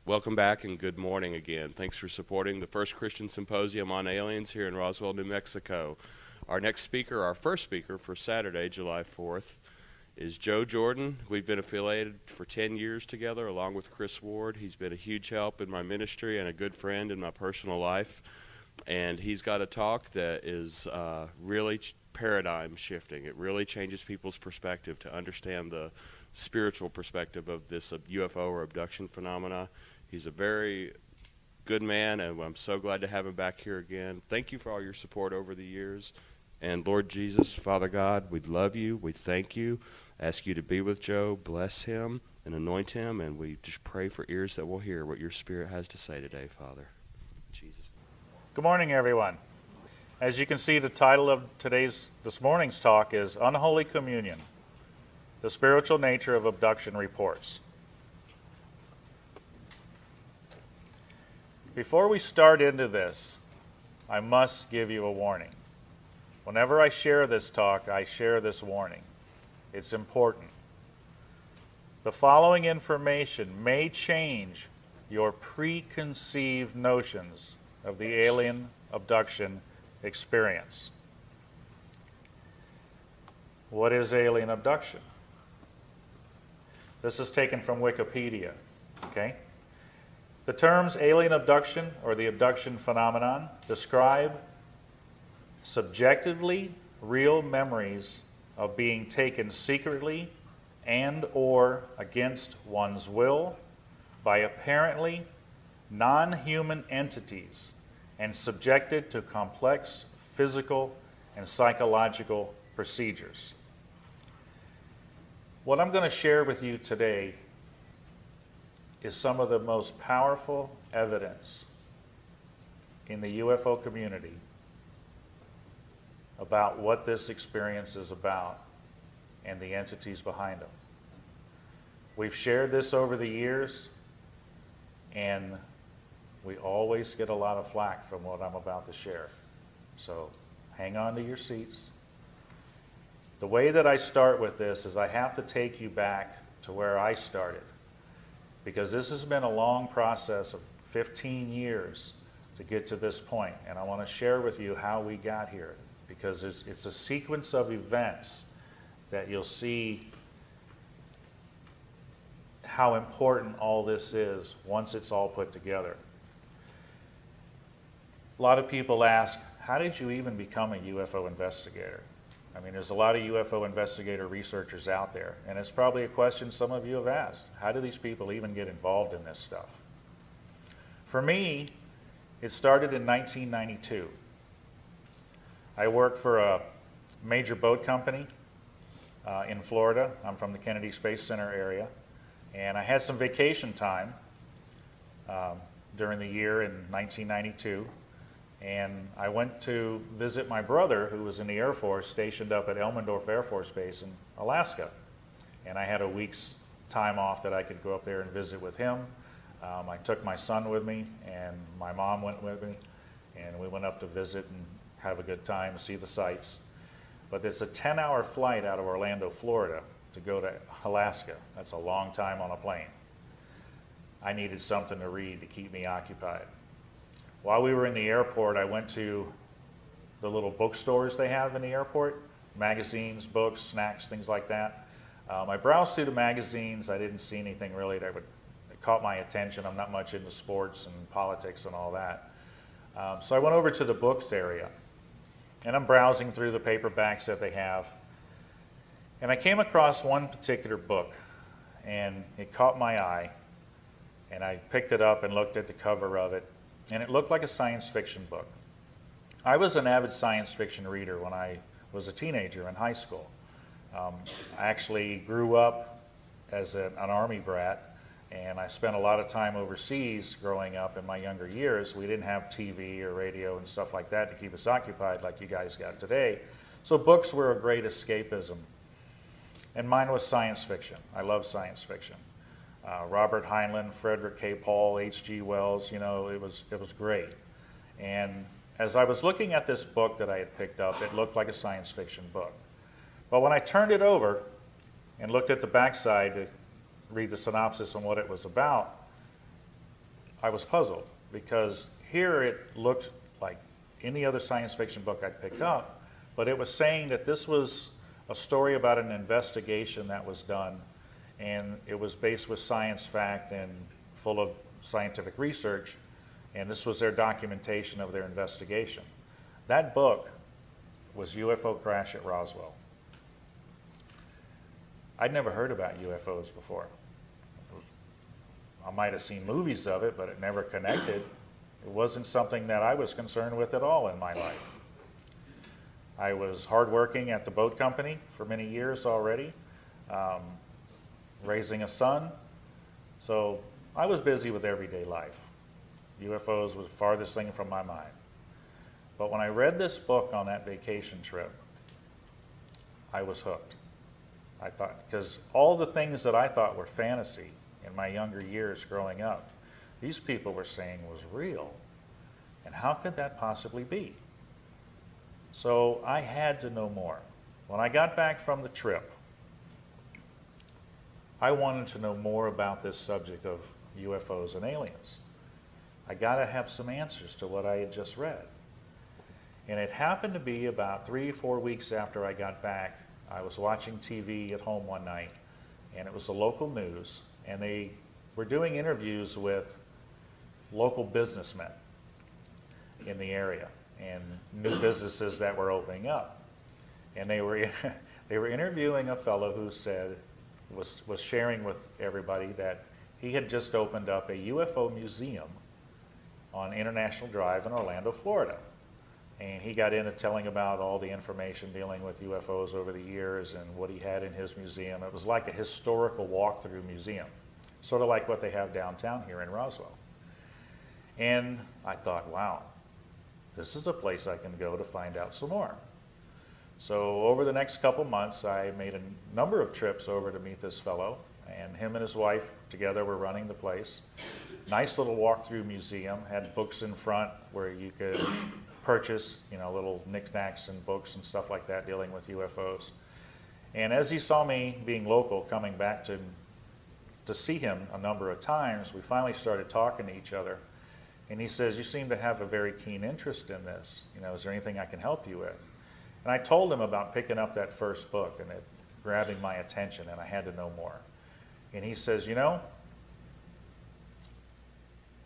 Welcome back and good morning again. Thanks for supporting the First Christian Symposium on Aliens here in Roswell, New Mexico. Our next speaker, our first speaker for Saturday, July 4th, is Joe Jordan. We've been affiliated for 10 years together along with Chris Ward. He's been a huge help in my ministry and a good friend in my personal life. And he's got a talk that is really paradigm shifting. It really changes people's perspective to understand the spiritual perspective of this UFO or abduction phenomena. He's a very good man, and I'm so glad to have him back here again. Thank you for all your support over the years. And Lord Jesus, Father God, we love you. We thank you. Ask you to be with Joe, bless him, and anoint him. And we just pray for ears that will hear what your Spirit has to say today, Father. In Jesus' name. Good morning, everyone. As you can see, the title of this morning's talk is Unholy Communion, the Spiritual Nature of Abduction Reports. Before we start into this, I must give you a warning. Whenever I share this talk, I share this warning. It's important. The following information may change your preconceived notions of the alien abduction experience. What is alien abduction? This is taken from Wikipedia, okay? The terms alien abduction or the abduction phenomenon describe subjectively real memories of being taken secretly and or against one's will by apparently non-human entities and subjected to complex physical and psychological procedures. What I'm going to share with you today is some of the most powerful evidence in the UFO community about what this experience is about and the entities behind them. We've shared this over the years, and we always get a lot of flack from what I'm about to share. So hang on to your seats. The way that I start with this is I have to take you back to where I started, because this has been a long process of 15 years to get to this point, and I want to share with you how we got here, because it's a sequence of events that you'll see how important all this is once it's all put together. A lot of people ask, how did you even become a UFO investigator? I mean, there's a lot of UFO investigator researchers out there, and it's probably a question some of you have asked. How do these people even get involved in this stuff? For me, it started in 1992. I worked for a major boat company in Florida. I'm from the Kennedy Space Center area, and I had some vacation time during the year in 1992. And I went to visit my brother, who was in the Air Force, stationed up at Elmendorf Air Force Base in Alaska. And I had a week's time off that I could go up there and visit with him. I took my son with me, and my mom went with me, and we went up to visit and have a good time and see the sights. But it's a 10-hour flight out of Orlando, Florida, to go to Alaska. That's a long time on a plane. I needed something to read to keep me occupied. While we were in the airport, I went to the little bookstores they have in the airport, magazines, books, snacks, things like that. I browsed through the magazines. I didn't see anything really that caught my attention. I'm not much into sports and politics and all that. So I went over to the books area, and I'm browsing through the paperbacks that they have. And I came across one particular book, and it caught my eye, and I picked it up and looked at the cover of it. And it looked like a science fiction book. I was an avid science fiction reader when I was a teenager in high school. I actually grew up as an Army brat, and I spent a lot of time overseas growing up in my younger years. We didn't have TV or radio and stuff like that to keep us occupied like you guys got today. So books were a great escapism. And mine was science fiction. I love science fiction. Robert Heinlein, Frederick K. Paul, H.G. Wells, you know, it was great. And as I was looking at this book that I had picked up, it looked like a science fiction book. But when I turned it over and looked at the backside to read the synopsis on what it was about, I was puzzled because here it looked like any other science fiction book I'd picked up, but it was saying that this was a story about an investigation that was done, and it was based with science fact and full of scientific research, and this was their documentation of their investigation. That book was UFO Crash at Roswell. I'd never heard about UFOs before. I might have seen movies of it, but it never connected. It wasn't something that I was concerned with at all in my life. I was hardworking at the boat company for many years already, raising a son. So I was busy with everyday life. UFOs was the farthest thing from my mind. But when I read this book on that vacation trip, I was hooked. I thought, because all the things that I thought were fantasy in my younger years growing up, these people were saying was real. And how could that possibly be? So I had to know more. When I got back from the trip, I wanted to know more about this subject of UFOs and aliens. I got to have some answers to what I had just read. And it happened to be about 3 or 4 weeks after I got back, I was watching TV at home one night, and it was the local news, and they were doing interviews with local businessmen in the area and new businesses that were opening up. And they were interviewing a fellow who said, was sharing with everybody that he had just opened up a UFO museum on International Drive in Orlando, Florida. And he got into telling about all the information dealing with UFOs over the years and what he had in his museum. It was like a historical walkthrough museum, sort of like what they have downtown here in Roswell. And I thought, wow, this is a place I can go to find out some more. So over the next couple months, I made a number of trips over to meet this fellow, and him and his wife together were running the place. Nice little walkthrough museum, had books in front where you could purchase, you know, little knickknacks and books and stuff like that dealing with UFOs. And as he saw me being local, coming back to see him a number of times, we finally started talking to each other. And he says, "You seem to have a very keen interest in this. You know, is there anything I can help you with?" And I told him about picking up that first book and it grabbing my attention, and I had to know more. And he says, "You know,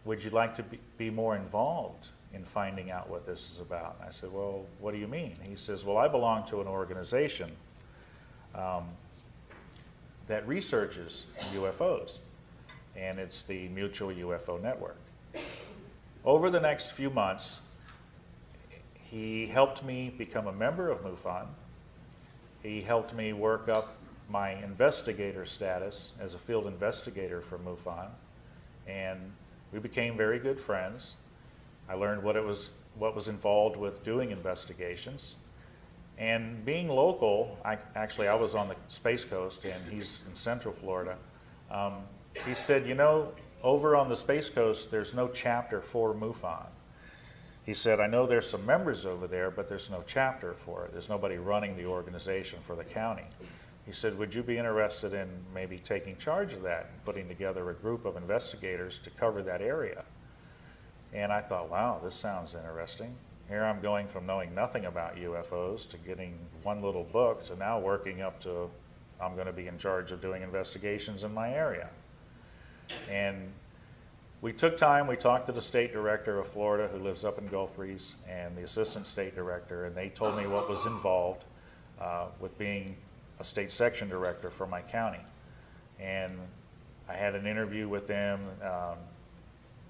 would you like to be more involved in finding out what this is about?" And I said, "Well, what do you mean?" He says, "Well, I belong to an organization that researches UFOs, and it's the Mutual UFO Network." Over the next few months, he helped me become a member of MUFON. He helped me work up my investigator status as a field investigator for MUFON, and we became very good friends. I learned what was involved with doing investigations. And being local, I was on the Space Coast and he's in Central Florida. He said, "You know, over on the Space Coast, there's no chapter for MUFON." He said, "I know there's some members over there, but there's no chapter for it. There's nobody running the organization for the county." He said, "Would you be interested in maybe taking charge of that and putting together a group of investigators to cover that area?" And I thought, wow, this sounds interesting. Here I'm going from knowing nothing about UFOs to getting one little book to now working up to I'm going to be in charge of doing investigations in my area. And we took time, we talked to the state director of Florida who lives up in Gulf Breeze and the assistant state director, and they told me what was involved with being a state section director for my county. And I had an interview with them.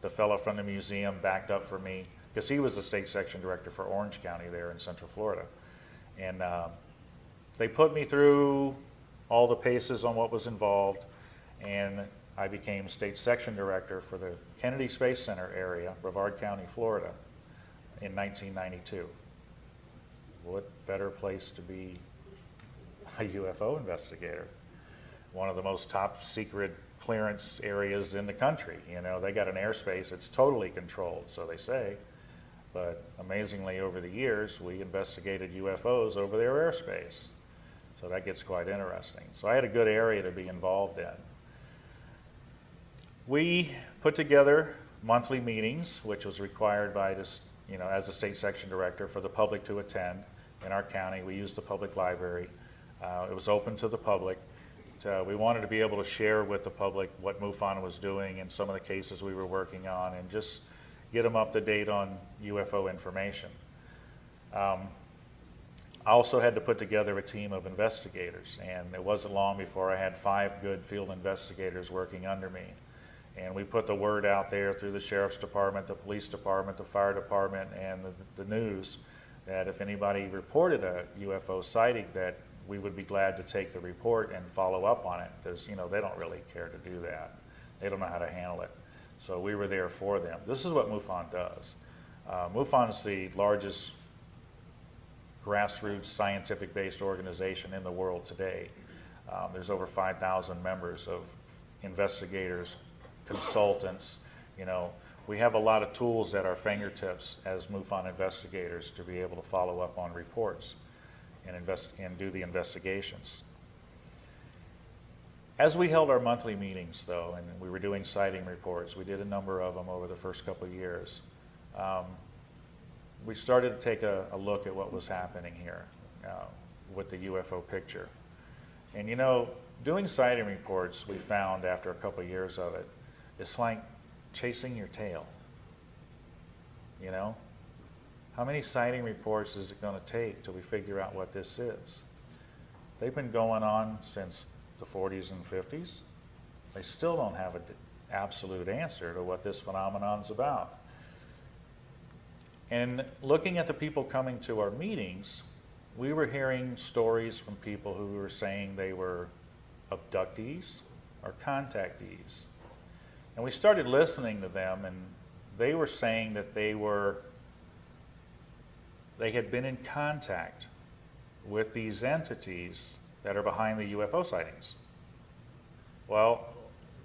The fellow from the museum backed up for me because he was the state section director for Orange County there in Central Florida. And they put me through all the paces on what was involved, and I became state section director for the Kennedy Space Center area, Brevard County, Florida, in 1992. What better place to be a UFO investigator? One of the most top secret clearance areas in the country. You know, they got an airspace, it's totally controlled, so they say. But amazingly, over the years, we investigated UFOs over their airspace. So that gets quite interesting. So I had a good area to be involved in. We put together monthly meetings, which was required by this, as the state section director, for the public to attend in our county. We used the public library. It was open to the public. We wanted to be able to share with the public what MUFON was doing and some of the cases we were working on, and just get them up to date on UFO information. I also had to put together a team of investigators, and it wasn't long before I had 5 good field investigators working under me. And we put the word out there through the sheriff's department, the police department, the fire department, and the news, that if anybody reported a UFO sighting, that we would be glad to take the report and follow up on it, because they don't really care to do that. They don't know how to handle it. So we were there for them. This is what MUFON does. MUFON is the largest grassroots scientific-based organization in the world today. There's over 5,000 members of investigators, consultants. We have a lot of tools at our fingertips as MUFON investigators to be able to follow up on reports and do the investigations. As we held our monthly meetings, though, and we were doing sighting reports, we did a number of them over the first couple of years, we started to take a look at what was happening here with the UFO picture. And doing sighting reports, we found after a couple of years of it, it's like chasing your tail. How many sighting reports is it going to take till we figure out what this is? They've been going on since the 40s and 50s. They still don't have an absolute answer to what this phenomenon's about. And looking at the people coming to our meetings, we were hearing stories from people who were saying they were abductees or contactees. And we started listening to them, and they were saying that they had been in contact with these entities that are behind the UFO sightings. Well,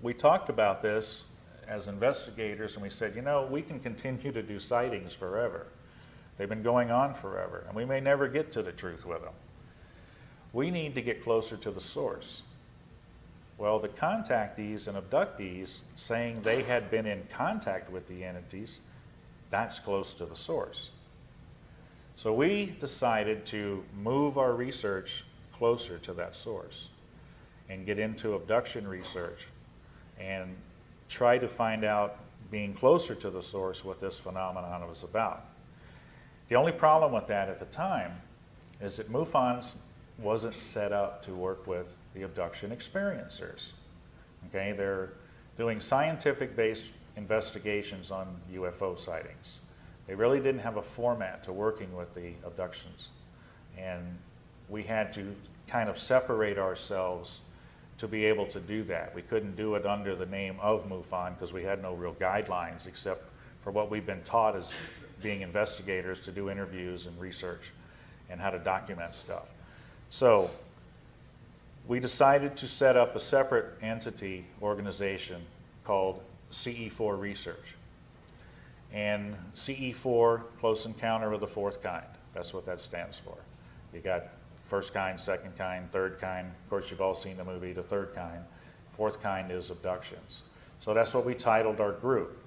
we talked about this as investigators, and we said, we can continue to do sightings forever. They've been going on forever, and we may never get to the truth with them. We need to get closer to the source. Well, the contactees and abductees saying they had been in contact with the entities, that's close to the source. So we decided to move our research closer to that source and get into abduction research and try to find out, being closer to the source, what this phenomenon was about. The only problem with that at the time is that MUFON wasn't set up to work with the abduction experiencers. Okay, they're doing scientific-based investigations on UFO sightings. They really didn't have a format to working with the abductions. And we had to kind of separate ourselves to be able to do that. We couldn't do it under the name of MUFON because we had no real guidelines except for what we've been taught as being investigators, to do interviews and research and how to document stuff. So we decided to set up a separate entity organization called CE4 Research. And CE4, Close Encounter of the Fourth Kind. That's what that stands for. You got first kind, second kind, third kind. Of course, you've all seen the movie The Third Kind. Fourth kind is abductions. So that's what we titled our group.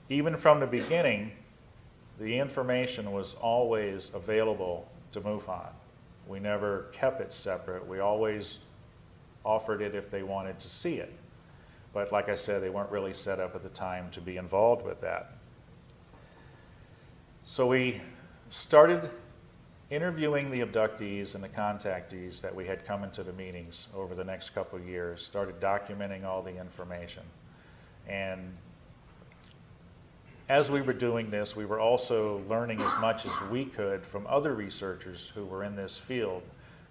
Even from the beginning, the information was always available to MUFON. We never kept it separate. We always offered it if they wanted to see it. But like I said, they weren't really set up at the time to be involved with that. So we started interviewing the abductees and the contactees that we had come into the meetings over the next couple of years, started documenting all the information. And as we were doing this, we were also learning as much as we could from other researchers who were in this field,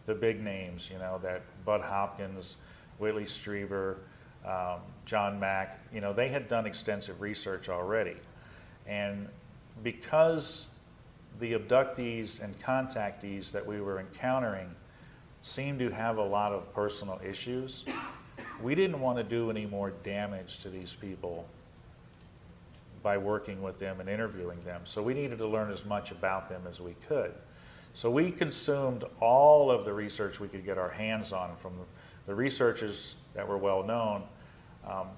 the big names, that Bud Hopkins, Whitley Strieber, John Mack, they had done extensive research already. And because the abductees and contactees that we were encountering seemed to have a lot of personal issues, we didn't want to do any more damage to these people by working with them and interviewing them. So we needed to learn as much about them as we could. So we consumed all of the research we could get our hands on from the researchers that were well known,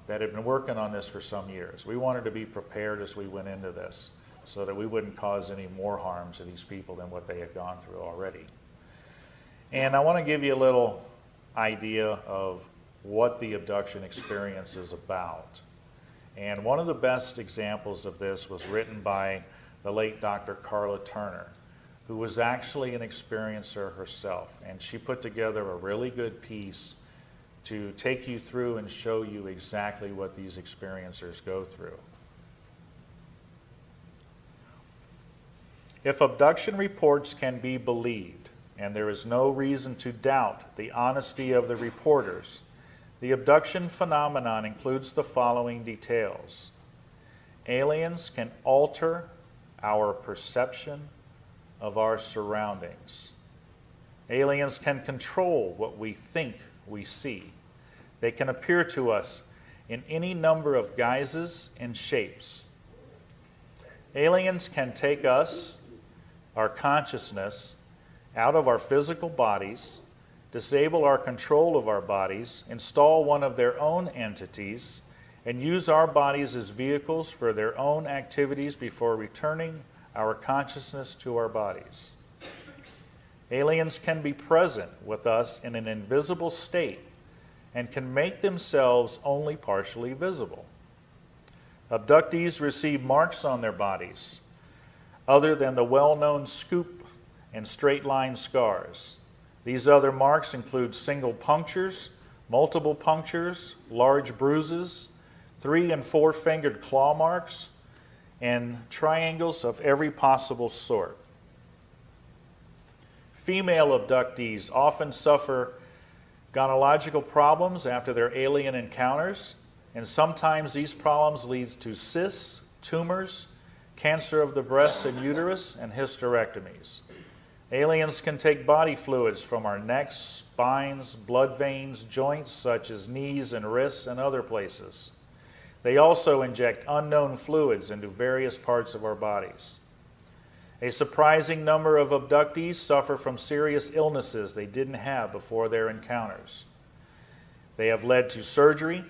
that had been working on this for some years. We wanted to be prepared as we went into this so that we wouldn't cause any more harm to these people than what they had gone through already. And I want to give you a little idea of what the abduction experience is about. And one of the best examples of this was written by the late Dr. Carla Turner, who was actually an experiencer herself. And she put together a really good piece to take you through and show you exactly what these experiencers go through. If abduction reports can be believed, and there is no reason to doubt the honesty of the reporters, the abduction phenomenon includes the following details. Aliens can alter our perception of our surroundings. Aliens can control what we think we see. They can appear to us in any number of guises and shapes. Aliens can take us, our consciousness, out of our physical bodies, disable our control of our bodies, install one of their own entities, and use our bodies as vehicles for their own activities before returning our consciousness to our bodies. Aliens can be present with us in an invisible state and can make themselves only partially visible. Abductees receive marks on their bodies other than the well-known scoop and straight-line scars. These other marks include single punctures, multiple punctures, large bruises, 3- and 4-fingered claw marks, and triangles of every possible sort. Female abductees often suffer gynecological problems after their alien encounters, and sometimes these problems lead to cysts, tumors, cancer of the breast and uterus, and hysterectomies. Aliens can take body fluids from our necks, spines, blood veins, joints such as knees and wrists, and other places. They also inject unknown fluids into various parts of our bodies. A surprising number of abductees suffer from serious illnesses they didn't have before their encounters. They have led to surgery,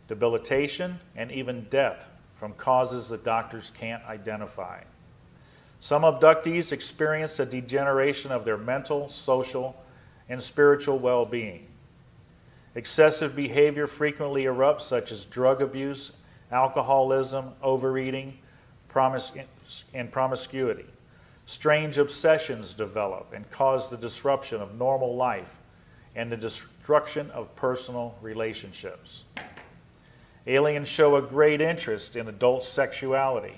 debilitation, and even death from causes that doctors can't identify. Some abductees experience a degeneration of their mental, social, and spiritual well-being. Excessive behavior frequently erupts, such as drug abuse, alcoholism, overeating, and promiscuity. Strange obsessions develop and cause the disruption of normal life and the destruction of personal relationships. Aliens show a great interest in adult sexuality,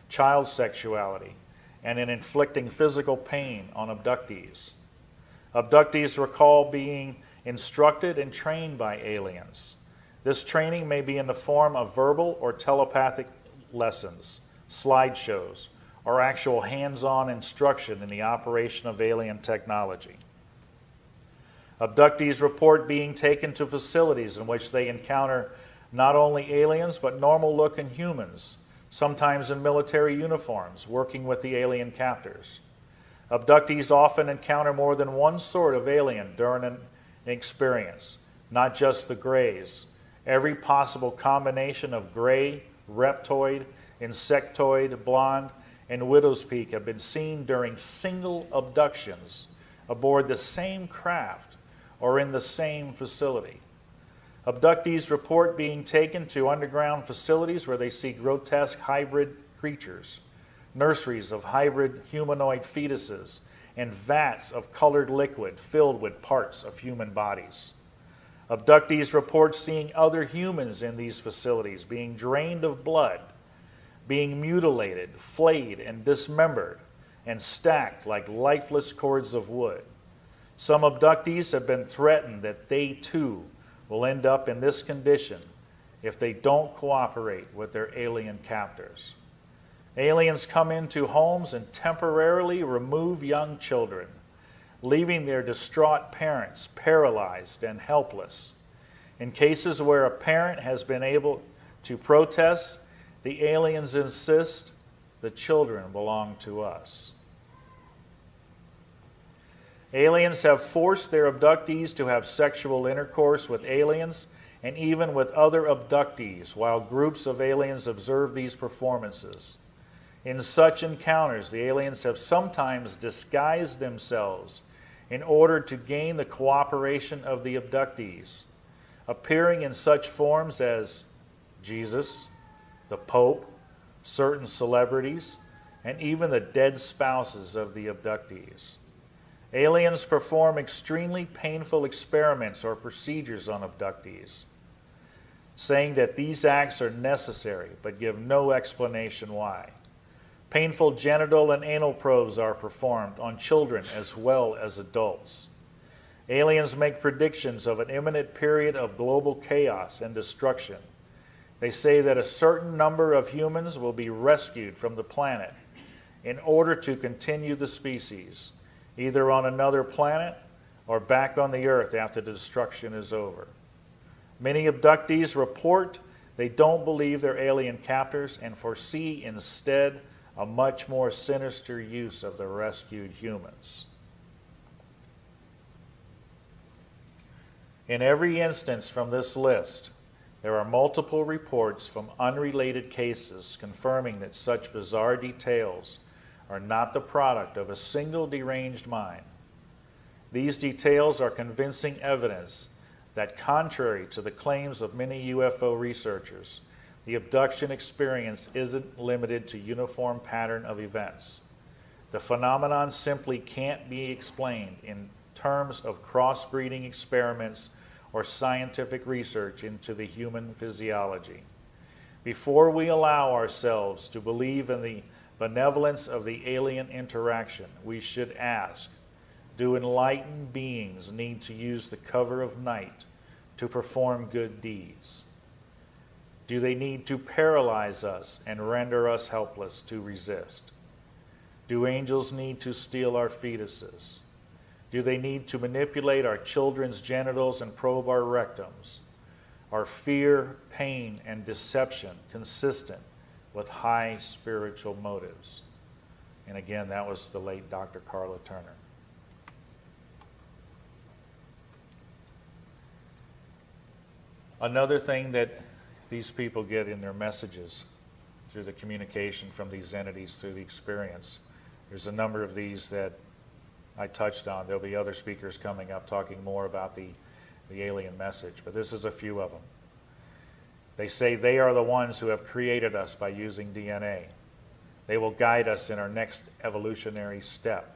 child sexuality, and in inflicting physical pain on abductees. Abductees recall being instructed and trained by aliens. This training may be in the form of verbal or telepathic lessons, slideshows, or actual hands-on instruction in the operation of alien technology. Abductees report being taken to facilities in which they encounter not only aliens but normal-looking humans, sometimes in military uniforms, working with the alien captors. Abductees often encounter more than one sort of alien during an experience, not just the grays. Every possible combination of gray, reptoid, insectoid, blonde, and widow's peak have been seen during single abductions aboard the same craft or in the same facility. Abductees report being taken to underground facilities where they see grotesque hybrid creatures, nurseries of hybrid humanoid fetuses, and vats of colored liquid filled with parts of human bodies. Abductees report seeing other humans in these facilities being drained of blood, being mutilated, flayed, and dismembered, and stacked like lifeless cords of wood. Some abductees have been threatened that they too will end up in this condition if they don't cooperate with their alien captors. Aliens come into homes and temporarily remove young children, leaving their distraught parents paralyzed and helpless. In cases where a parent has been able to protest, the aliens insist the children belong to us. Aliens have forced their abductees to have sexual intercourse with aliens and even with other abductees while groups of aliens observe these performances. In such encounters, the aliens have sometimes disguised themselves in order to gain the cooperation of the abductees, appearing in such forms as Jesus, the Pope, certain celebrities, and even the dead spouses of the abductees. Aliens perform extremely painful experiments or procedures on abductees, saying that these acts are necessary but give no explanation why. Painful genital and anal probes are performed on children as well as adults. Aliens make predictions of an imminent period of global chaos and destruction. They say that a certain number of humans will be rescued from the planet in order to continue the species, either on another planet or back on the earth after the destruction is over. Many abductees report they don't believe they're alien captors and foresee instead a much more sinister use of the rescued humans. In every instance from this list, there are multiple reports from unrelated cases confirming that such bizarre details are not the product of a single deranged mind. These details are convincing evidence that, contrary to the claims of many UFO researchers, the abduction experience isn't limited to uniform pattern of events. The phenomenon simply can't be explained in terms of crossbreeding experiments or scientific research into the human physiology. Before we allow ourselves to believe in the benevolence of the alien interaction, we should ask, do enlightened beings need to use the cover of night to perform good deeds? Do they need to paralyze us and render us helpless to resist? Do angels need to steal our fetuses? Do they need to manipulate our children's genitals and probe our rectums? Are fear, pain, and deception consistent with high spiritual motives? And again, that was the late Dr. Carla Turner. Another thing that these people get in their messages through the communication from these entities through the experience, there's a number of these that I touched on. There'll be other speakers coming up talking more about the alien message, but this is a few of them. They say they are the ones who have created us by using DNA. They will guide us in our next evolutionary step.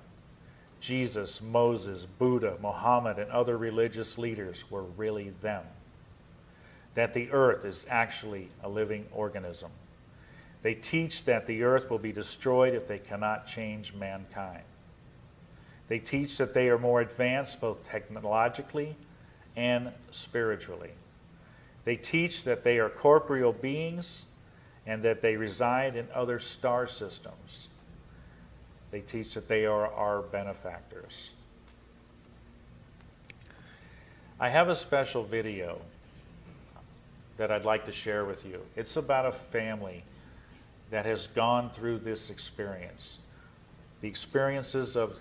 Jesus, Moses, Buddha, Muhammad, and other religious leaders were really them. That the earth is actually a living organism. They teach that the earth will be destroyed if they cannot change mankind. They teach that they are more advanced both technologically and spiritually. They teach that they are corporeal beings and that they reside in other star systems. They teach that they are our benefactors. I have a special video that I'd like to share with you. It's about a family that has gone through this experience. The experiences of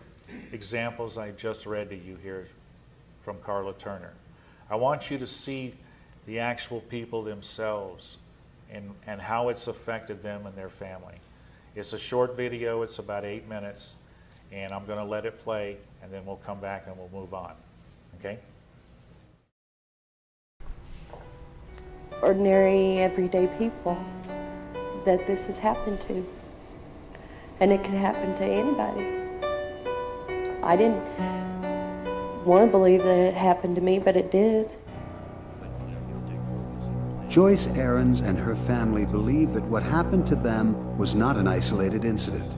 examples I just read to you here from Carla Turner. I want you to see the actual people themselves and how it's affected them and their family. It's a short video, it's about 8 minutes, and I'm going to let it play, and then we'll come back and we'll move on. Okay? Ordinary, everyday people that this has happened to. And it can happen to anybody. I didn't want to believe that it happened to me, but it did. Joyce Aarons and her family believe that what happened to them was not an isolated incident.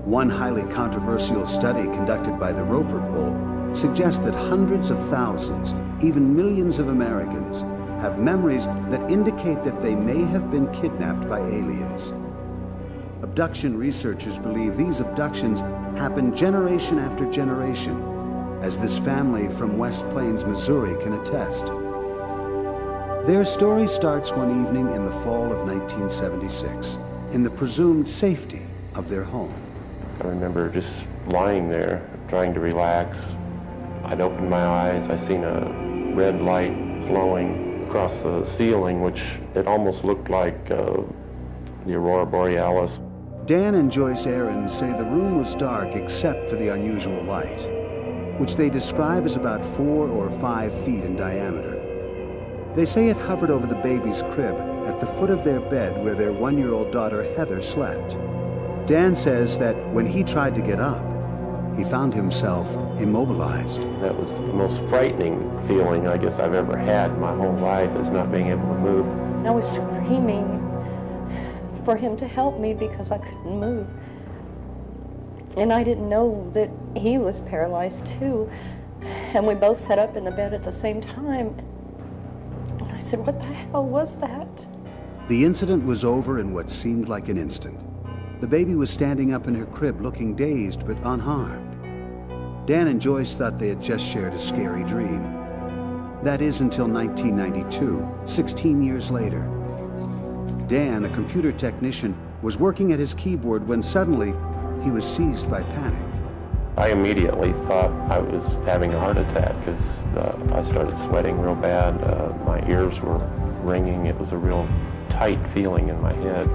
One highly controversial study conducted by the Roper Poll suggests that hundreds of thousands, even millions of Americans, have memories that indicate that they may have been kidnapped by aliens. Abduction researchers believe these abductions happen generation after generation, as this family from West Plains, Missouri can attest. Their story starts one evening in the fall of 1976, in the presumed safety of their home. I remember just lying there, trying to relax. I'd opened my eyes, I seen a red light flowing across the ceiling, which it almost looked like the Aurora Borealis. Dan and Joyce Aarons say the room was dark except for the unusual light, which they describe as about 4 or 5 feet in diameter. They say it hovered over the baby's crib at the foot of their bed where their 1-year-old daughter Heather slept. Dan says that when he tried to get up, he found himself immobilized. That was the most frightening feeling I guess I've ever had in my whole life, is not being able to move. I was screaming for him to help me because I couldn't move. And I didn't know that he was paralyzed too. And we both sat up in the bed at the same time. And I said, what the hell was that? The incident was over in what seemed like an instant. The baby was standing up in her crib looking dazed but unharmed. Dan and Joyce thought they had just shared a scary dream. That is until 1992, 16 years later. Dan, a computer technician, was working at his keyboard when suddenly he was seized by panic. I immediately thought I was having a heart attack because I started sweating real bad. My ears were ringing. It was a real tight feeling in my head.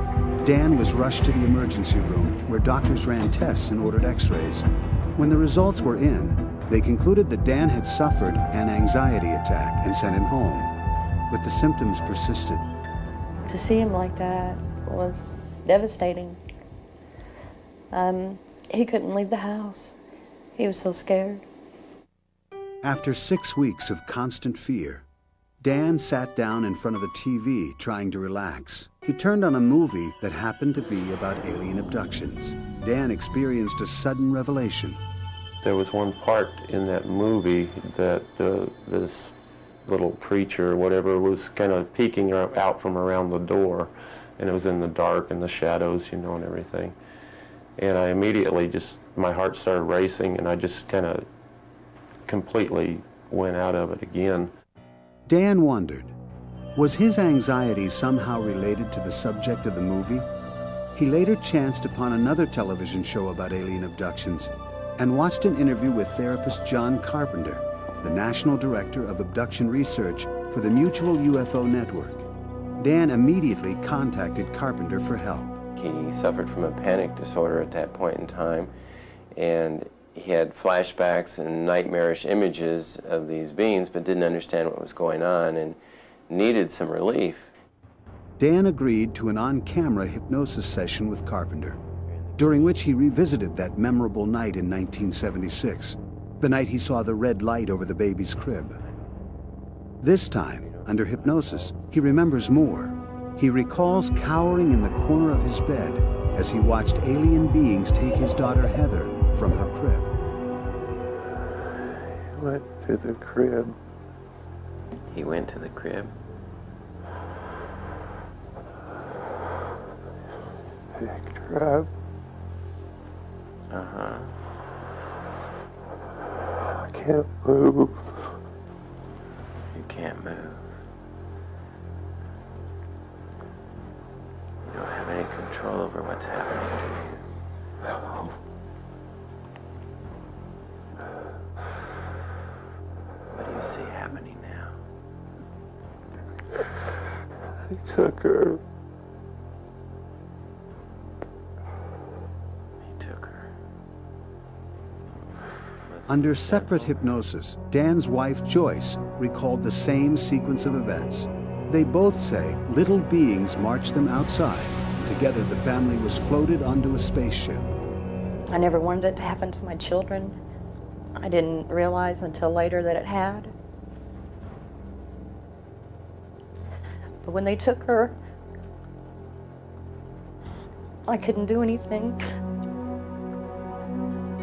Dan was rushed to the emergency room where doctors ran tests and ordered x-rays. When the results were in, they concluded that Dan had suffered an anxiety attack and sent him home, but the symptoms persisted. To see him like that was devastating. He couldn't leave the house. He was so scared. After 6 weeks of constant fear, Dan sat down in front of the TV trying to relax. He turned on a movie that happened to be about alien abductions. Dan experienced a sudden revelation. There was one part in that movie that this little creature, whatever, was kind of peeking out from around the door, and it was in the dark and the shadows, you know, and everything. And I immediately just, my heart started racing, and I just kind of completely went out of it again. Dan wondered, was his anxiety somehow related to the subject of the movie? He later chanced upon another television show about alien abductions and watched an interview with therapist John Carpenter, the National Director of Abduction Research for the Mutual UFO Network. Dan immediately contacted Carpenter for help. He suffered from a panic disorder at that point in time, and he had flashbacks and nightmarish images of these beings, but didn't understand what was going on and needed some relief. Dan agreed to an on-camera hypnosis session with Carpenter, during which he revisited that memorable night in 1976, the night he saw the red light over the baby's crib. This time, under hypnosis, he remembers more. He recalls cowering in the corner of his bed as he watched alien beings take his daughter Heather from her crib. He went to the crib. He went to the crib. Picked her up. Uh-huh. I can't move. You can't move. You don't have any control over what's happening to you. No. What do you see happening now? They took her. He took her. Under separate hypnosis, Dan's wife Joyce recalled the same sequence of events. They both say little beings marched them outside, and together the family was floated onto a spaceship. I never wanted it to happen to my children. I didn't realize until later that it had. But when they took her, I couldn't do anything.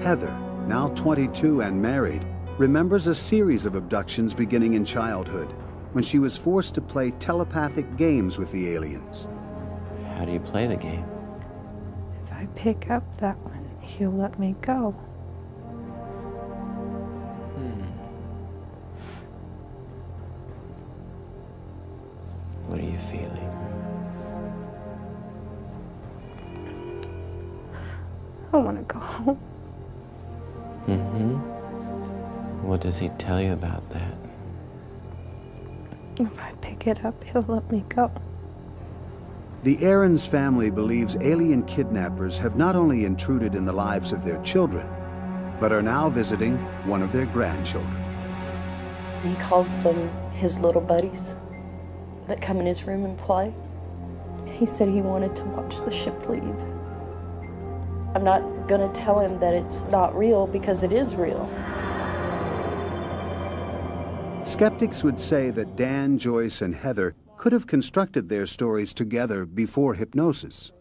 Heather, now 22 and married, remembers a series of abductions beginning in childhood, when she was forced to play telepathic games with the aliens. How do you play the game? If I pick up that one, he'll let me go. What are you feeling? I want to go home. Mm-hmm. What does he tell you about that? If I pick it up, he'll let me go. The Aarons family believes alien kidnappers have not only intruded in the lives of their children, but are now visiting one of their grandchildren. He calls them his little buddies that come in his room and play. He said he wanted to watch the ship leave. I'm not going to tell him that it's not real, because it is real. Skeptics would say that Dan, Joyce, and Heather could have constructed their stories together before hypnosis.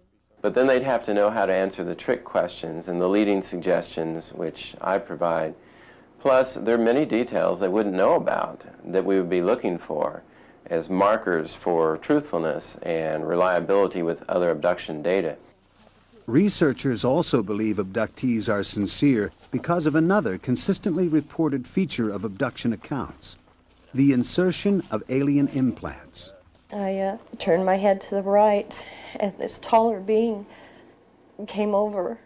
But then they'd have to know how to answer the trick questions and the leading suggestions, which I provide. Plus, there are many details they wouldn't know about that we would be looking for as markers for truthfulness and reliability with other abduction data. Researchers also believe abductees are sincere because of another consistently reported feature of abduction accounts: the insertion of alien implants. I turned my head to the right, and this taller being came over.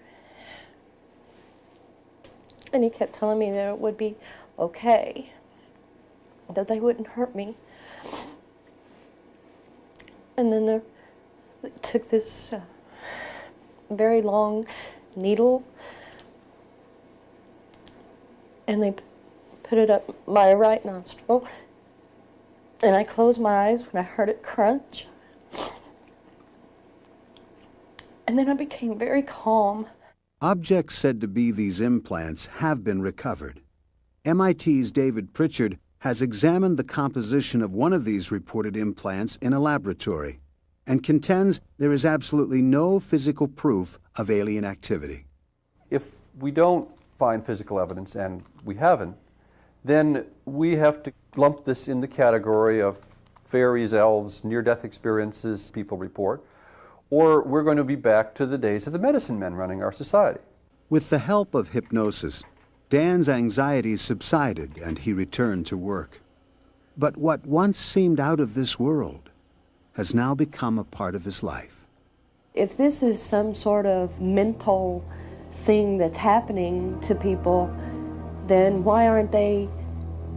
And he kept telling me that it would be okay, that they wouldn't hurt me. And then they took this very long needle, and they put it up my right nostril. And I closed my eyes when I heard it crunch. And then I became very calm. Objects said to be these implants have been recovered. MIT's David Pritchard has examined the composition of one of these reported implants in a laboratory and contends there is absolutely no physical proof of alien activity. If we don't find physical evidence, and we haven't, then we have to lump this in the category of fairies, elves, near-death experiences people report, or we're going to be back to the days of the medicine men running our society. With the help of hypnosis, Dan's anxiety subsided and he returned to work. But what once seemed out of this world has now become a part of his life. If this is some sort of mental thing that's happening to people, then why aren't they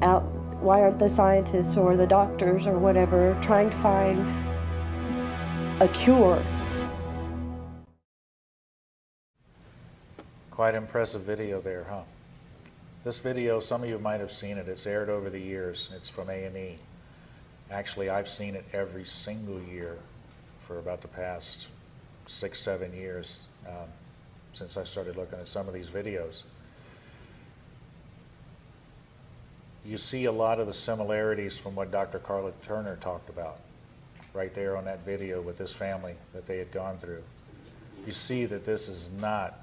out, why aren't the scientists or the doctors or whatever trying to find a cure? Quite impressive video there, huh? This video, some of you might have seen it. It's aired over the years. It's from A&E. Actually, I've seen it every single year for about the past 6-7 years since I started looking at some of these videos. You see a lot of the similarities from what Dr. Carla Turner talked about right there on that video with this family that they had gone through. You see that this is not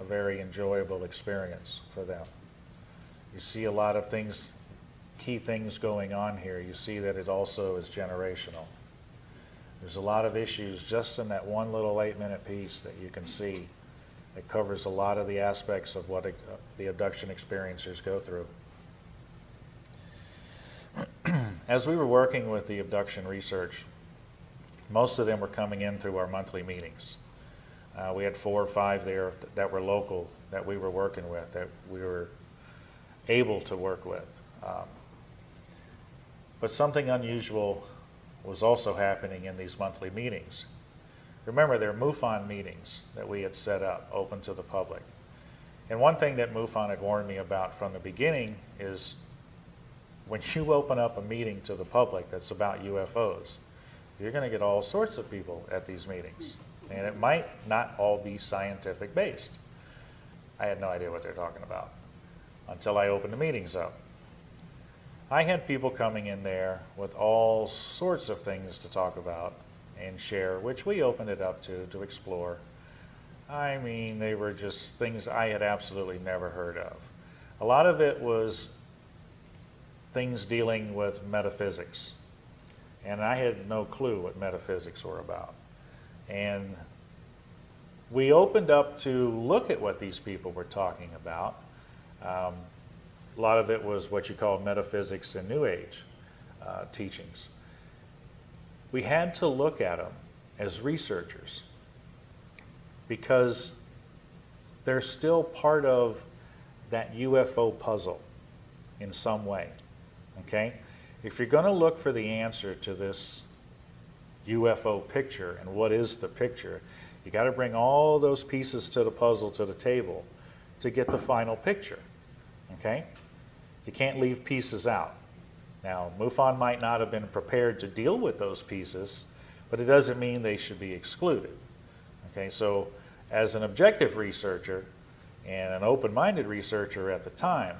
a very enjoyable experience for them. You see a lot of things, key things going on here. You see that it also is generational. There's a lot of issues just in that one little 8-minute piece that you can see that covers a lot of the aspects of what the abduction experiencers go through. As we were working with the abduction research, most of them were coming in through our monthly meetings. We had 4 or 5 there that were local, that we were working with, that we were able to work with. But something unusual was also happening in these monthly meetings. Remember, they're MUFON meetings that we had set up, open to the public. And one thing that MUFON had warned me about from the beginning is when you open up a meeting to the public that's about UFOs, you're going to get all sorts of people at these meetings. And it might not all be scientific based. I had no idea what they're talking about until I opened the meetings up. I had people coming in there with all sorts of things to talk about and share, which we opened it up to explore. I mean, they were just things I had absolutely never heard of. A lot of it was things dealing with metaphysics. And I had no clue what metaphysics were about. And we opened up to look at what these people were talking about. A lot of it was what you call metaphysics and New Age teachings. We had to look at them as researchers because they're still part of that UFO puzzle in some way, okay? if you're going to look for the answer to this UFO picture and what is the picture, you got to bring all those pieces to the puzzle to the table to get the final picture, okay? You can't leave pieces out. Now, MUFON might not have been prepared to deal with those pieces, but it doesn't mean they should be excluded, okay? So as an objective researcher and an open-minded researcher at the time,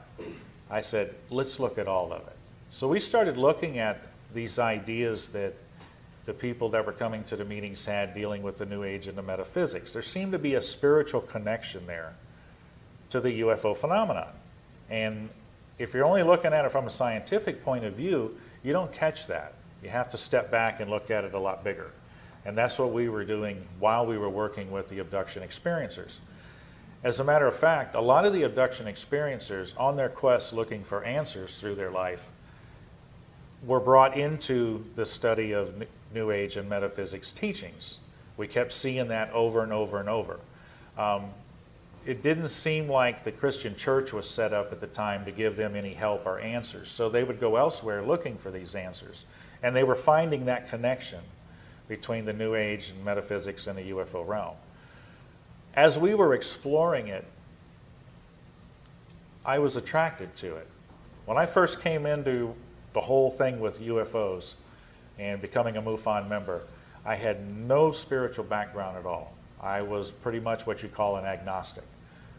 I said, let's look at all of it. So we started looking at these ideas that the people that were coming to the meetings had dealing with the New Age and the metaphysics. There seemed to be a spiritual connection there to the UFO phenomenon. And if you're only looking at it from a scientific point of view, you don't catch that. You have to step back and look at it a lot bigger. And that's what we were doing while we were working with the abduction experiencers. As a matter of fact, a lot of the abduction experiencers, on their quest looking for answers through their life, were brought into the study of New Age and metaphysics teachings. We kept seeing that over and over and over. It didn't seem like the Christian church was set up at the time to give them any help or answers, so they would go elsewhere looking for these answers. And they were finding that connection between the New Age and metaphysics and the UFO realm. As we were exploring it, I was attracted to it. When I first came into the whole thing with UFOs and becoming a MUFON member, I had no spiritual background at all. I was pretty much what you call an agnostic,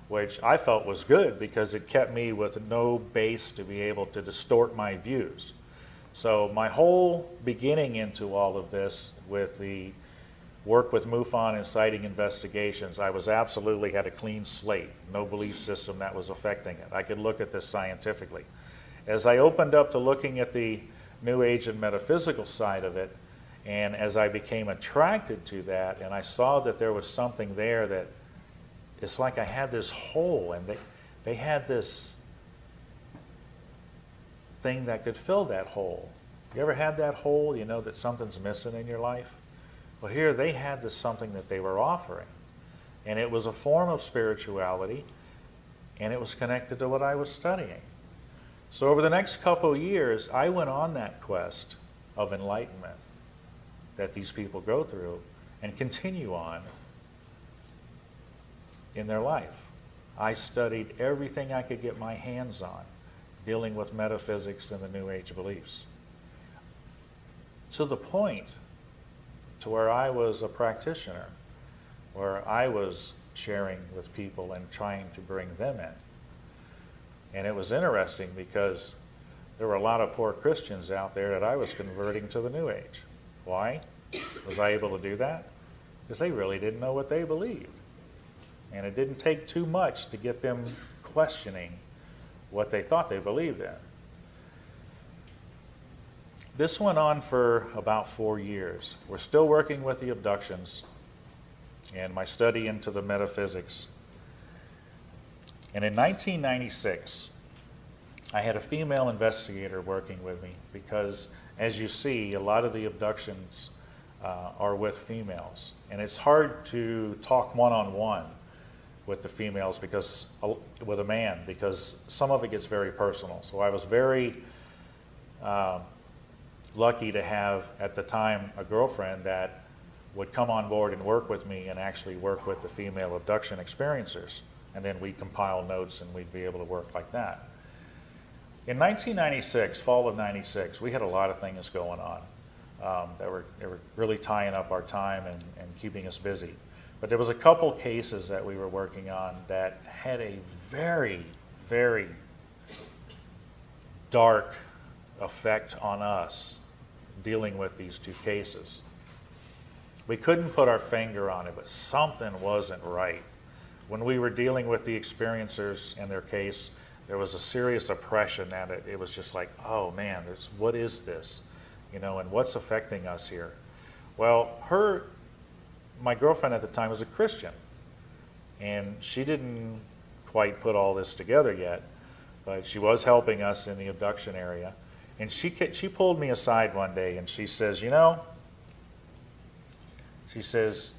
which I felt was good because it kept me with no base to be able to distort my views. So my whole beginning into all of this with the work with MUFON and sighting investigations, I was absolutely had a clean slate, no belief system that was affecting it. I could look at this scientifically. As I opened up to looking at the New Age and metaphysical side of it, and as I became attracted to that, and I saw that there was something there that it's like I had this hole, and they had this thing that could fill that hole. You ever had that hole, you know that something's missing in your life? Well, here they had this something that they were offering, and it was a form of spirituality, and it was connected to what I was studying. So over the next couple of years, I went on that quest of enlightenment that these people go through and continue on in their life. I studied everything I could get my hands on dealing with metaphysics and the New Age beliefs, to the point to where I was a practitioner, where I was sharing with people and trying to bring them in. And it was interesting because there were a lot of poor Christians out there that I was converting to the New Age. Why was I able to do that? Because they really didn't know what they believed. And it didn't take too much to get them questioning what they thought they believed in. This went on for about 4 years. We're still working with the abductions and my study into the metaphysics. And in 1996, I had a female investigator working with me because, as you see, a lot of the abductions are with females. And it's hard to talk one-on-one with the females because, with a man, because some of it gets very personal. So I was very lucky to have, at the time, a girlfriend that would come on board and work with me and actually work with the female abduction experiencers. And then we'd compile notes and we'd be able to work like that. In 1996, fall of 96, we had a lot of things going on that were really tying up our time and keeping us busy. But there was a couple cases that we were working on that had a very, very dark effect on us dealing with these two cases. We couldn't put our finger on it, but something wasn't right. When we were dealing with the experiencers in their case, there was a serious oppression at it. It was just like, oh man, what is this? You know, and what's affecting us here? Well, my girlfriend at the time was a Christian, and she didn't quite put all this together yet, but she was helping us in the abduction area. And she pulled me aside one day and she says, you know, she says,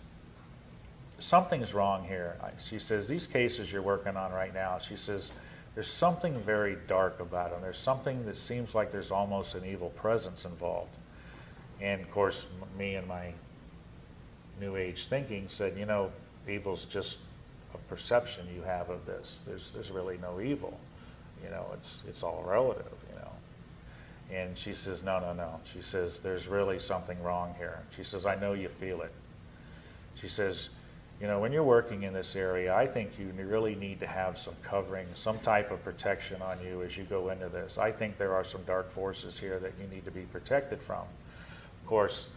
something's wrong here. She says, these cases you're working on right now, she says, there's something very dark about him. There's something that seems like there's almost an evil presence involved. And of course, me and my New Age thinking said, you know, evil's just a perception you have of this. There's really no evil. You know, it's all relative, you know. And she says, no, no, no. She says, there's really something wrong here. She says, I know you feel it. She says, you know, when you're working in this area, I think you really need to have some covering, some type of protection on you as you go into this. I think there are some dark forces here that you need to be protected from. Of course,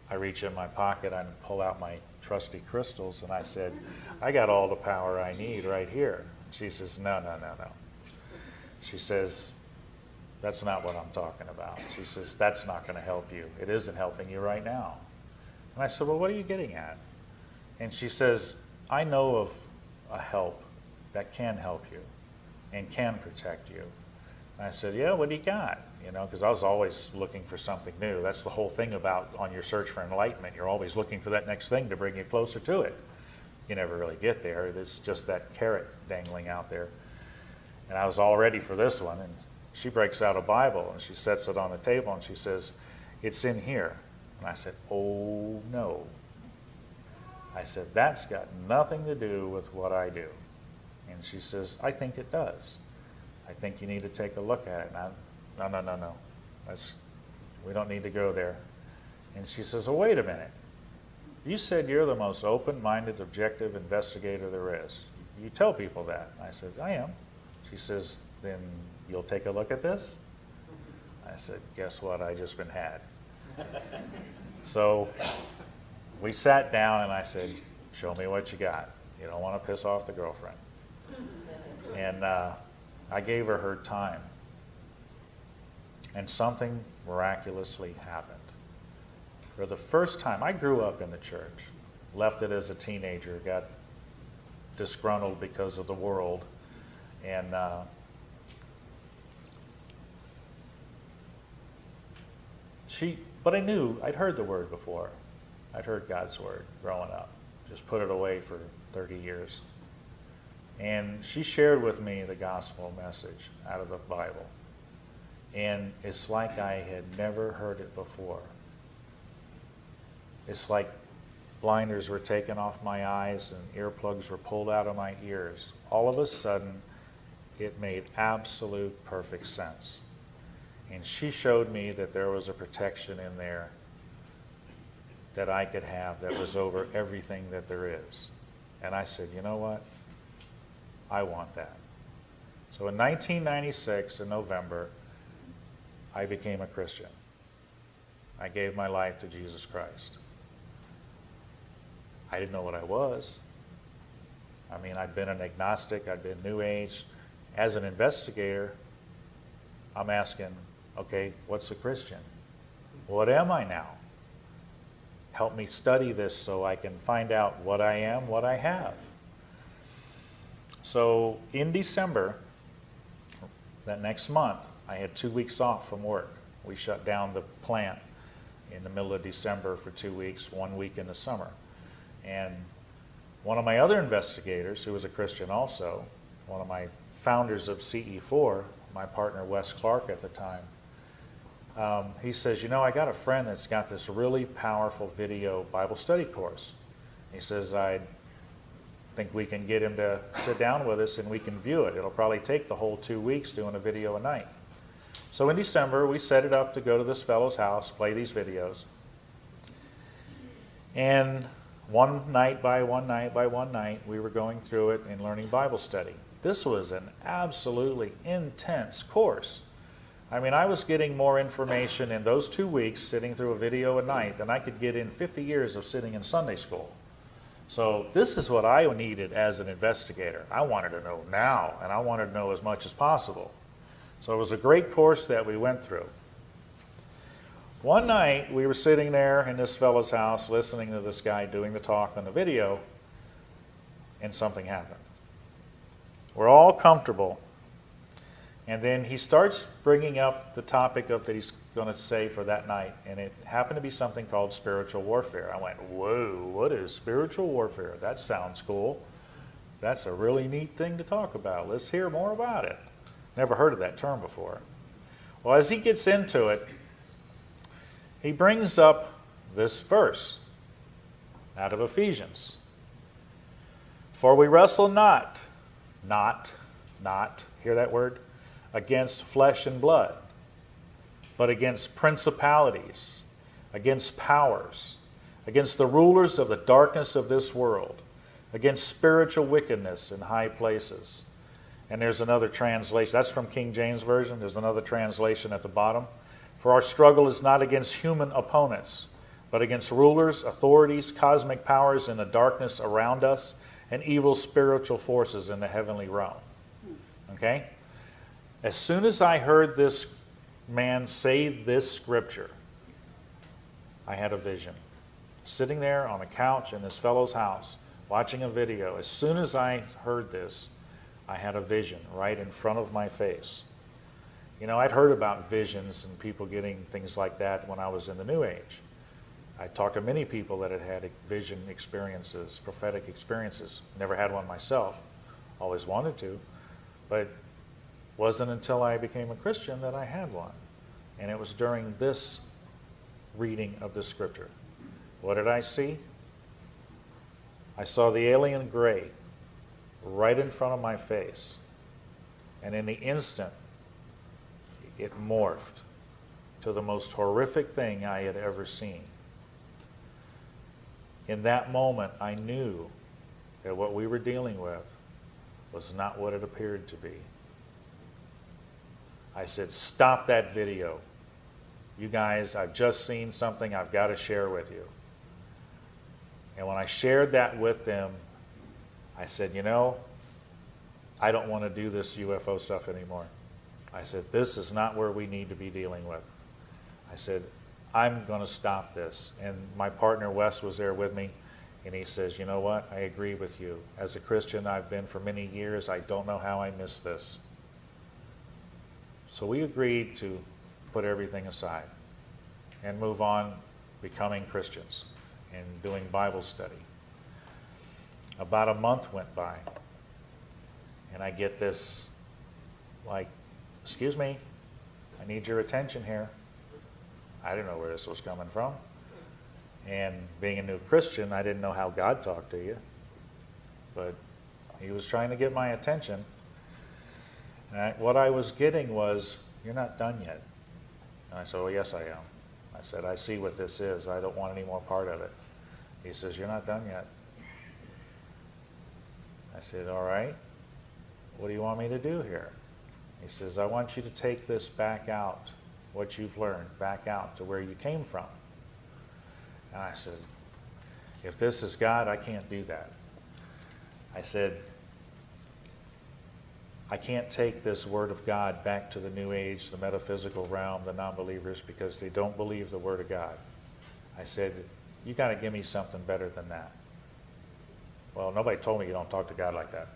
I reach in my pocket and pull out my trusty crystals, and I said, I got all the power I need right here. She says, no, no, no, no. She says, that's not what I'm talking about. She says, that's not going to help you. It isn't helping you right now. And I said, well, what are you getting at? And she says, I know of a help that can help you and can protect you. And I said, yeah, what do you got? You know, because I was always looking for something new. That's the whole thing about on your search for enlightenment. You're always looking for that next thing to bring you closer to it. You never really get there. It's just that carrot dangling out there. And I was all ready for this one. And she breaks out a Bible and she sets it on the table and she says, it's in here. And I said, oh, no. I said, that's got nothing to do with what I do. And she says, I think it does. I think you need to take a look at it. And no, no, no, no. We don't need to go there. And she says, well, wait a minute. You said you're the most open-minded, objective investigator there is. You tell people that. I said, I am. She says, then you'll take a look at this? I said, guess what? I just been had. So we sat down and I said, show me what you got. You don't want to piss off the girlfriend. And I gave her time. And something miraculously happened. For the first time, I grew up in the church, left it as a teenager, got disgruntled because of the world, and but I knew, I'd heard the word before. I'd heard God's word growing up, just put it away for 30 years. And she shared with me the gospel message out of the Bible. And it's like I had never heard it before. It's like blinders were taken off my eyes and earplugs were pulled out of my ears. All of a sudden, it made absolute perfect sense. And she showed me that there was a protection in there that I could have that was over everything that there is. And I said, you know what? I want that. So in 1996, in November, I became a Christian. I gave my life to Jesus Christ. I didn't know what I was. I mean, I'd been an agnostic, I'd been New Age. As an investigator, I'm asking, okay, what's a Christian? What am I now? Help me study this so I can find out what I am, what I have. So in December, that next month, I had 2 weeks off from work. We shut down the plant in the middle of December for 2 weeks, 1 week in the summer. And one of my other investigators, who was a Christian also, one of my founders of CE4, my partner Wes Clark at the time, he says, you know, I got a friend that's got this really powerful video Bible study course. He says, I think we can get him to sit down with us and we can view it. It'll probably take the whole 2 weeks doing a video a night. So in December, we set it up to go to this fellow's house, play these videos. And one night by one night by one night, we were going through it and learning Bible study. This was an absolutely intense course. I mean, I was getting more information in those 2 weeks sitting through a video a night than I could get in 50 years of sitting in Sunday school. So this is what I needed as an investigator. I wanted to know now, and I wanted to know as much as possible. So it was a great course that we went through. One night, we were sitting there in this fellow's house listening to this guy doing the talk on the video, and something happened. We're all comfortable. And then he starts bringing up the topic of that he's going to say for that night, and it happened to be something called spiritual warfare. I went, whoa, what is spiritual warfare? That sounds cool. that's a really neat thing to talk about. Let's hear more about it. Never heard of that term before. Well, as he gets into it, he brings up this verse out of Ephesians. For we wrestle not, hear that word? Against flesh and blood, but against principalities, against powers, against the rulers of the darkness of this world, against spiritual wickedness in high places. And there's another translation. That's from King James Version. There's another translation at the bottom. For our struggle is not against human opponents, but against rulers, authorities, cosmic powers in the darkness around us, and evil spiritual forces in the heavenly realm. Okay? As soon as I heard this man say this scripture, I had a vision. Sitting there on a couch in this fellow's house, watching a video, as soon as I heard this, I had a vision right in front of my face. You know, I'd heard about visions and people getting things like that when I was in the New Age. I talked to many people that had had vision experiences, prophetic experiences. Never had one myself. Always wanted to. But wasn't until I became a Christian that I had one. And it was during this reading of the scripture. What did I see? I saw the alien gray right in front of my face. And in the instant, it morphed to the most horrific thing I had ever seen. In that moment, I knew that what we were dealing with was not what it appeared to be. I said, stop that video. You guys, I've just seen something I've got to share with you. And when I shared that with them, I said, you know, I don't want to do this UFO stuff anymore. I said, this is not where we need to be dealing with. I said, I'm going to stop this. And my partner Wes was there with me, and he says, you know what, I agree with you. As a Christian I've been for many years, I don't know how I missed this. So we agreed to put everything aside and move on becoming Christians and doing Bible study. About a month went by, and I get this, like, excuse me, I need your attention here. I didn't know where this was coming from. And being a new Christian, I didn't know how God talked to you. But he was trying to get my attention. And what I was getting was, you're not done yet. And I said, well, yes, I am. I said, I see what this is. I don't want any more part of it. He says, you're not done yet. I said, all right. What do you want me to do here? He says, I want you to take this back out, what you've learned, back out to where you came from. And I said, if this is God, I can't do that. I said, I can't take this Word of God back to the New Age, the metaphysical realm, the non-believers, because they don't believe the Word of God. I said, you got to give me something better than that. Well, nobody told me you don't talk to God like that.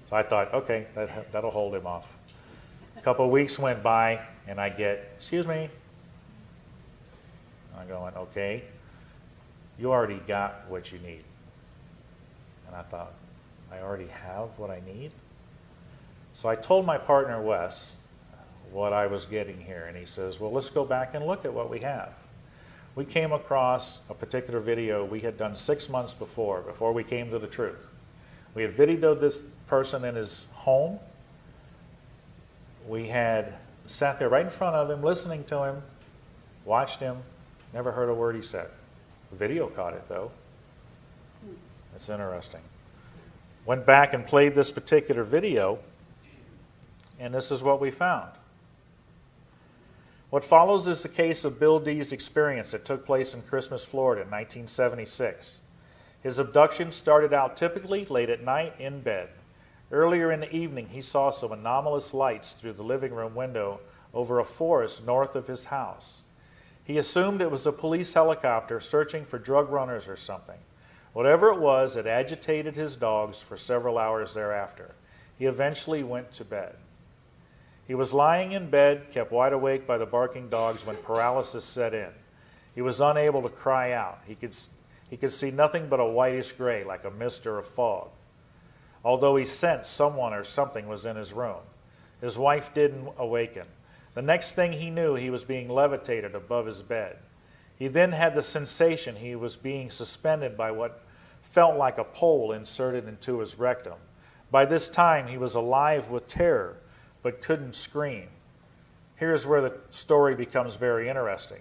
So I thought, okay, that'll hold him off. A couple of weeks went by, and I get, excuse me. I'm going, okay, you already got what you need. And I thought, I already have what I need? So I told my partner, Wes, what I was getting here. And he says, well, let's go back and look at what we have. We came across a particular video we had done 6 months before we came to the truth. We had videoed this person in his home. We had sat there right in front of him, listening to him, watched him, never heard a word he said. The video caught it, though. It's interesting. Went back and played this particular video, and this is what we found. What follows is the case of Bill D's experience that took place in Christmas, Florida in 1976. His abduction started out typically late at night in bed. Earlier in the evening, he saw some anomalous lights through the living room window over a forest north of his house. He assumed it was a police helicopter searching for drug runners or something. Whatever it was, it agitated his dogs for several hours thereafter. He eventually went to bed. He was lying in bed, kept wide awake by the barking dogs when paralysis set in. He was unable to cry out. He He could see nothing but a whitish gray, like a mist or a fog, although he sensed someone or something was in his room. His wife didn't awaken. The next thing he knew, he was being levitated above his bed. He then had the sensation he was being suspended by what felt like a pole inserted into his rectum. By this time, he was alive with terror, but couldn't scream. Here's where the story becomes very interesting.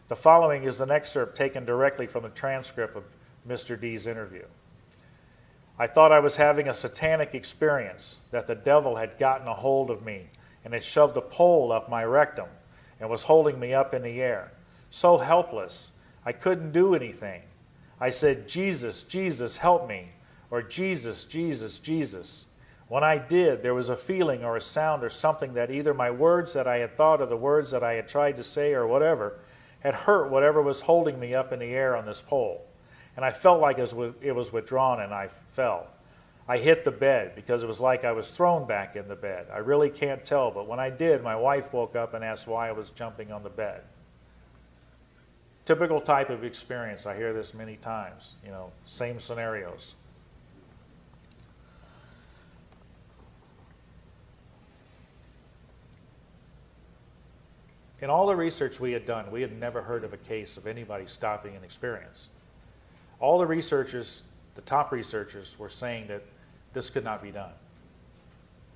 The following is an excerpt taken directly from the transcript of Mr. D's interview. I thought I was having a satanic experience, that the devil had gotten a hold of me and had shoved a pole up my rectum and was holding me up in the air. So helpless, I couldn't do anything. I said, Jesus, Jesus, help me, or Jesus, Jesus, Jesus. When I did, there was a feeling or a sound or something that either my words that I had thought or the words that I had tried to say or whatever had hurt whatever was holding me up in the air on this pole. And I felt like it was withdrawn and I fell. I hit the bed because it was like I was thrown back in the bed. I really can't tell, but when I did, my wife woke up and asked why I was jumping on the bed. Typical type of experience. I hear this many times, you know, same scenarios. In all the research we had done, we had never heard of a case of anybody stopping an experience. All the researchers, the top researchers, were saying that this could not be done.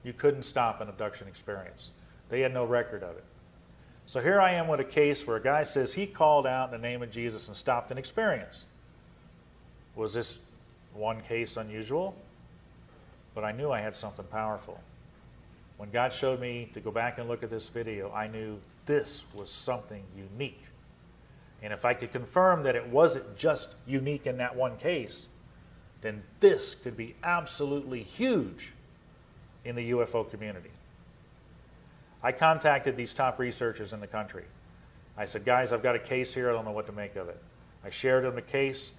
You couldn't stop an abduction experience. They had no record of it. So here I am with a case where a guy says he called out in the name of Jesus and stopped an experience. Was this one case unusual? But I knew I had something powerful. When God showed me to go back and look at this video, I knew this was something unique. And if I could confirm that it wasn't just unique in that one case, then this could be absolutely huge in the UFO community. I contacted these top researchers in the country. I said, guys, I've got a case here. I don't know what to make of it. I shared them the case.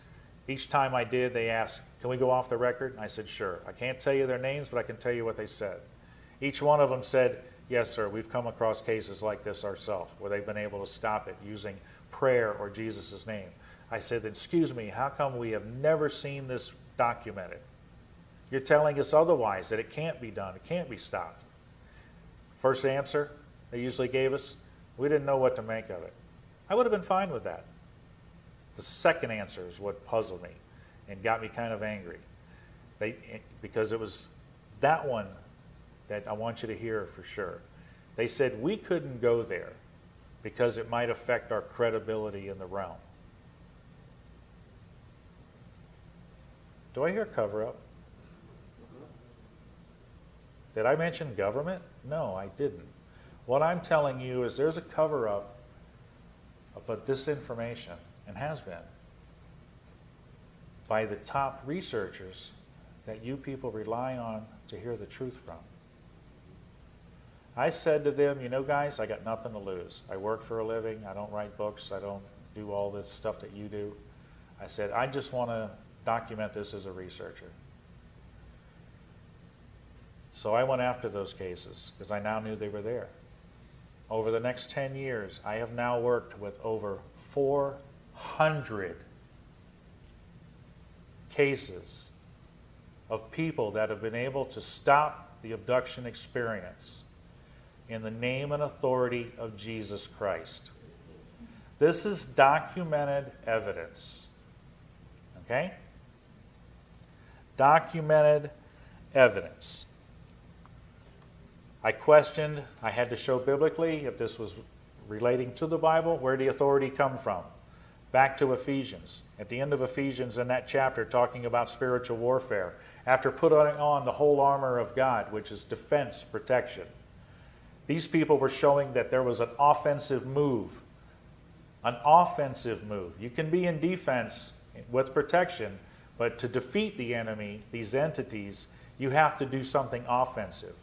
Each time I did, they asked, can we go off the record? And I said, sure. I can't tell you their names, but I can tell you what they said. Each one of them said, yes, sir, we've come across cases like this ourselves, where they've been able to stop it using prayer or Jesus' name. I said, excuse me, how come we have never seen this documented? You're telling us otherwise, that it can't be done, it can't be stopped. First answer they usually gave us, we didn't know what to make of it. I would have been fine with that. The second answer is what puzzled me and got me kind of angry. Because it was that one that I want you to hear for sure. They said we couldn't go there because it might affect our credibility in the realm. Do I hear cover-up? Did I mention government? No, I didn't. What I'm telling you is there's a cover-up about this information, and has been, by the top researchers that you people rely on to hear the truth from. I said to them, you know, guys, I got nothing to lose. I work for a living. I don't write books. I don't do all this stuff that you do. I said, I just want to document this as a researcher. So I went after those cases because I now knew they were there. Over the next 10 years, I have now worked with over 400 cases of people that have been able to stop the abduction experience in the name and authority of Jesus Christ. This is documented evidence. Okay? Documented evidence. I questioned, I had to show biblically if this was relating to the Bible, where did the authority come from? Back to Ephesians. At the end of Ephesians, in that chapter, talking about spiritual warfare, after putting on the whole armor of God, which is defense, protection, these people were showing that there was an offensive move. An offensive move. You can be in defense with protection, but to defeat the enemy, these entities, you have to do something offensive.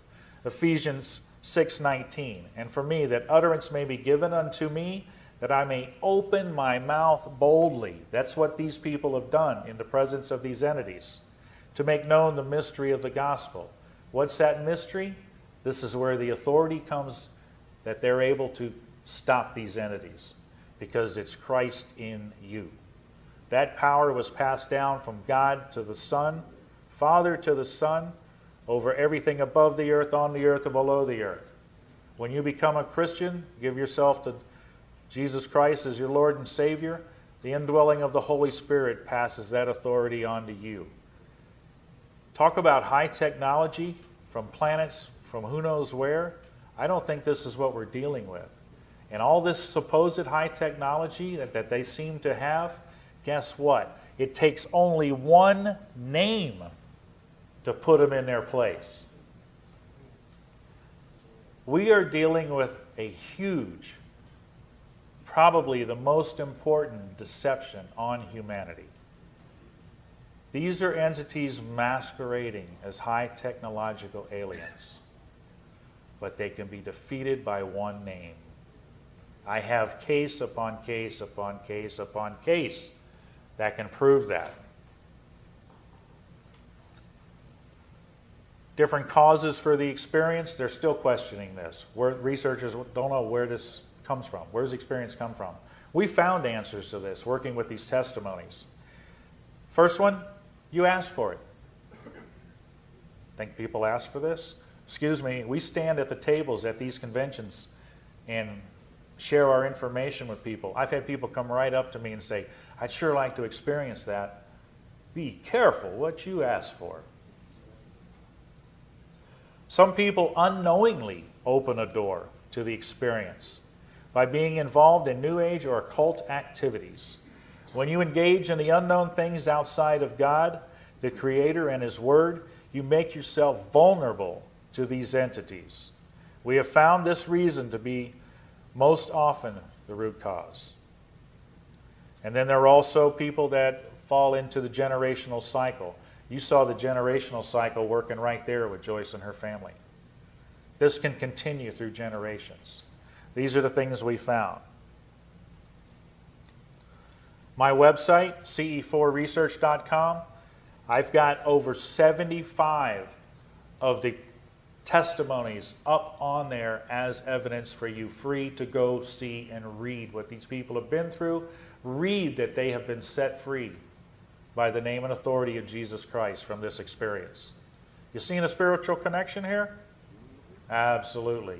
Ephesians 6:19, and for me, that utterance may be given unto me, that I may open my mouth boldly. That's what these people have done in the presence of these entities, to make known the mystery of the gospel. What's that mystery? This is where the authority comes, that they're able to stop these entities, because it's Christ in you. That power was passed down from God to the Son, Father to the Son, over everything above the earth, on the earth, and below the earth. When you become a Christian, give yourself to Jesus Christ as your Lord and Savior, the indwelling of the Holy Spirit passes that authority on to you. Talk about high technology from planets from who knows where. I don't think this is what we're dealing with. And all this supposed high technology that they seem to have, guess what? It takes only one name to put them in their place. We are dealing with a huge, probably the most important deception on humanity. These are entities masquerading as high technological aliens, but they can be defeated by one name. I have case upon case upon case upon case that can prove that. Different causes for the experience, they're still questioning this. Researchers don't know where this comes from. Where does experience come from? We found answers to this working with these testimonies. First one, you asked for it. Think people ask for this? Excuse me, we stand at the tables at these conventions and share our information with people. I've had people come right up to me and say, I'd sure like to experience that. Be careful what you ask for. Some people unknowingly open a door to the experience by being involved in New Age or occult activities. When you engage in the unknown things outside of God, the Creator and His Word, you make yourself vulnerable to these entities. We have found this reason to be most often the root cause. And then there are also people that fall into the generational cycle. You saw the generational cycle working right there with Joyce and her family. This can continue through generations. These are the things we found. My website, ce4research.com, I've got over 75 of the testimonies up on there as evidence for you, free to go see and read what these people have been through. Read that they have been set free by the name and authority of Jesus Christ from this experience. You seeing a spiritual connection here? Absolutely.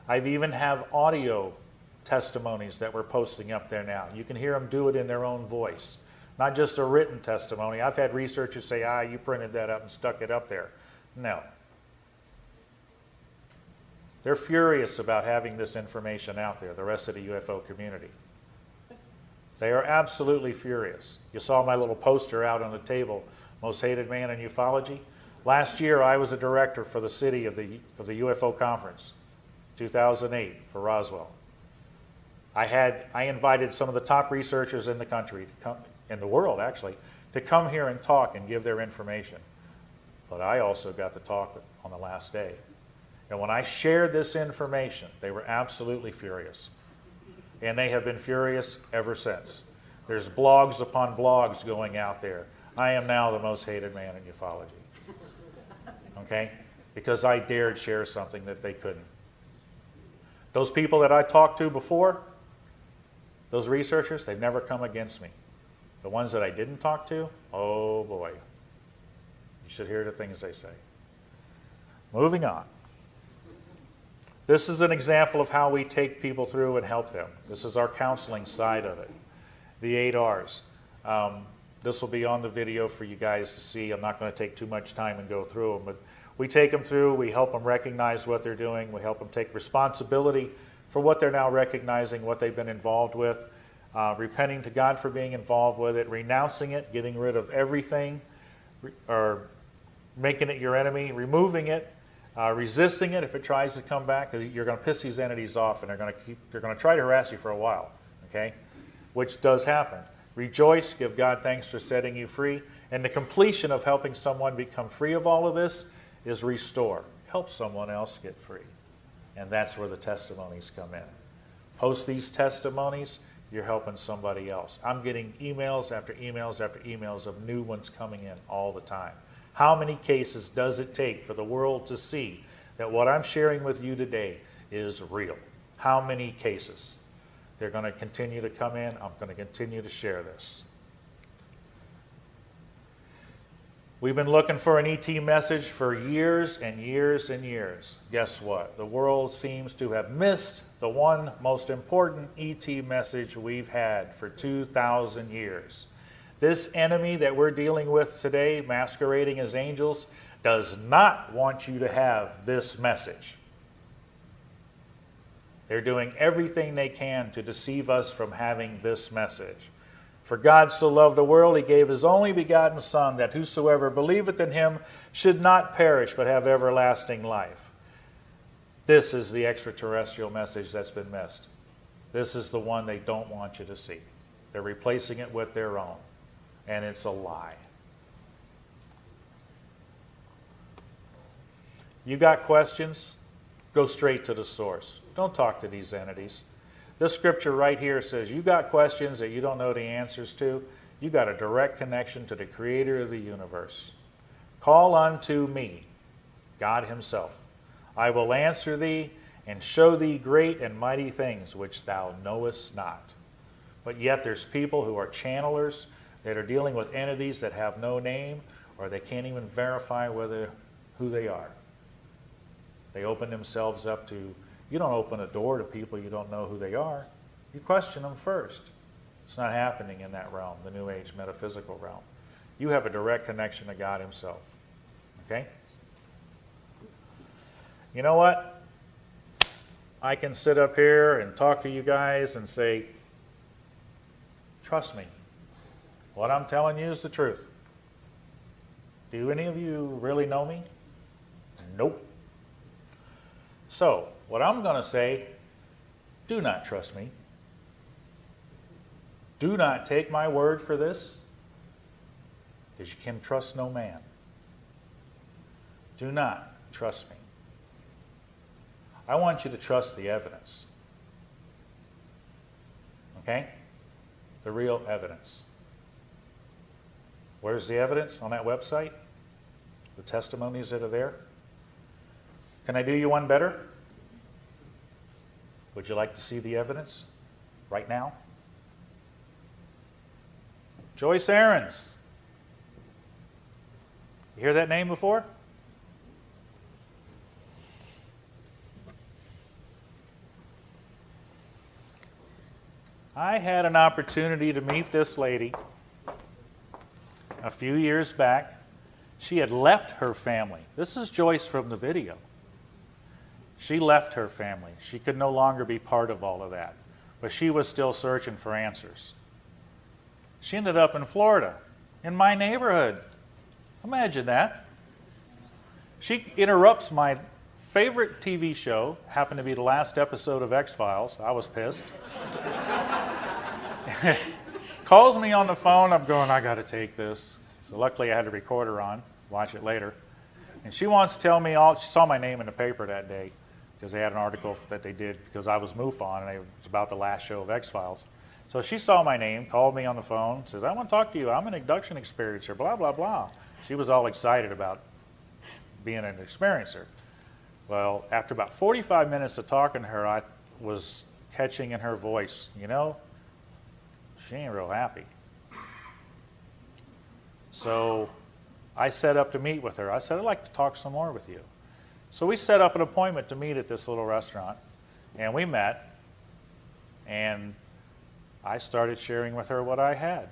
I've even have audio testimonies that we're posting up there now. You can hear them do it in their own voice. Not just a written testimony. I've had researchers say, you printed that up and stuck it up there. No. They're furious about having this information out there, the rest of the UFO community. They are absolutely furious. You saw my little poster out on the table, Most Hated Man in Ufology. Last year, I was a director for the city of the UFO conference, 2008, for Roswell. I invited some of the top researchers in the country, in the world actually, to come here and talk and give their information. But I also got to talk on the last day. And when I shared this information, they were absolutely furious. And they have been furious ever since. There's blogs upon blogs going out there. I am now the most hated man in ufology. Okay? Because I dared share something that they couldn't. Those people that I talked to before, those researchers, they've never come against me. The ones that I didn't talk to, oh boy. You should hear the things they say. Moving on. This is an example of how we take people through and help them. This is our counseling side of it. The 8 R's. This will be on the video for you guys to see. I'm not going to take too much time and go through them, but we take them through, we help them recognize what they're doing, we help them take responsibility for what they're now recognizing, what they've been involved with, repenting to God for being involved with it, renouncing it, getting rid of everything, or making it your enemy, removing it, resisting it if it tries to come back, because you're going to piss these entities off and they're going to try to harass you for a while, okay? Which does happen. Rejoice, give God thanks for setting you free, and the completion of helping someone become free of all of this is restore. Help someone else get free. And that's where the testimonies come in. Post these testimonies, you're helping somebody else. I'm getting emails after emails after emails of new ones coming in all the time. How many cases does it take for the world to see that what I'm sharing with you today is real? How many cases? They're going to continue to come in. I'm going to continue to share this. We've been looking for an ET message for years and years and years. Guess what? The world seems to have missed the one most important ET message we've had for 2,000 years. This enemy that we're dealing with today, masquerading as angels, does not want you to have this message. They're doing everything they can to deceive us from having this message. For God so loved the world, he gave his only begotten Son, that whosoever believeth in him should not perish, but have everlasting life. This is the extraterrestrial message that's been missed. This is the one they don't want you to see. They're replacing it with their own, and it's a lie. You got questions? Go straight to the source. Don't talk to these entities. This scripture right here says you got questions that you don't know the answers to. You got a direct connection to the creator of the universe. Call unto me, God himself. I will answer thee and show thee great and mighty things which thou knowest not. But yet there's people who are channelers that are dealing with entities that have no name, or they can't even verify who they are. They open themselves up to. You don't open a door to people you don't know who they are. You question them first. It's not happening in that realm, the New Age metaphysical realm. You have a direct connection to God himself. Okay? You know what? I can sit up here and talk to you guys and say, trust me. What I'm telling you is the truth. Do any of you really know me? Nope. So, what I'm going to say, do not trust me. Do not take my word for this, because you can trust no man. Do not trust me. I want you to trust the evidence. Okay? The real evidence. Where's the evidence? On that website? The testimonies that are there? Can I do you one better? Would you like to see the evidence right now? Joyce Aarons. You hear that name before? I had an opportunity to meet this lady a few years back. She had left her family. This is Joyce from the video. She left her family. She could no longer be part of all of that. But she was still searching for answers. She ended up in Florida, in my neighborhood. Imagine that. She interrupts my favorite TV show, happened to be the last episode of X-Files. I was pissed. Calls me on the phone. I'm going, I got to take this. So luckily I had a recorder on. Watch it later. And she wants to tell me she saw my name in the paper that day, because they had an article that they did because I was MUFON, and it was about the last show of X-Files. So she saw my name, called me on the phone, says, I want to talk to you. I'm an abduction experiencer, blah, blah, blah. She was all excited about being an experiencer. Well, after about 45 minutes of talking to her, I was catching in her voice, you know, she ain't real happy. So I set up to meet with her. I said, I'd like to talk some more with you. So we set up an appointment to meet at this little restaurant, and we met, and I started sharing with her what I had.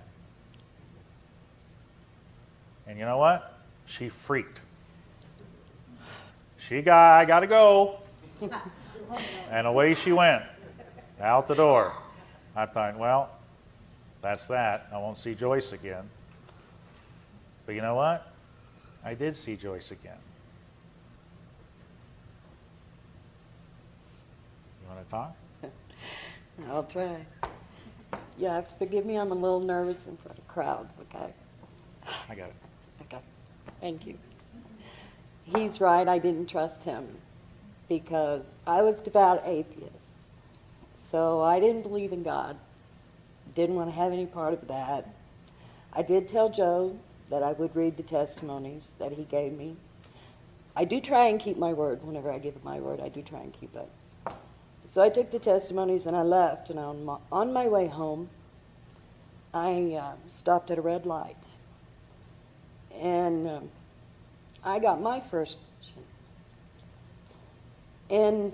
And you know what? She freaked. I gotta go. And away she went, out the door. I thought, well, that's that. I won't see Joyce again. But you know what? I did see Joyce again. You want to talk? I'll try. You have to forgive me, I'm a little nervous in front of crowds, okay? I got it. Okay, thank you. He's right, I didn't trust him because I was devout atheist. So I didn't believe in God. Didn't want to have any part of that. I did tell Joe that I would read the testimonies that he gave me. I do try and keep my word. Whenever I give my word, I do try and keep it. So I took the testimonies and I left, and on my way home, I stopped at a red light. And I got my first vision. And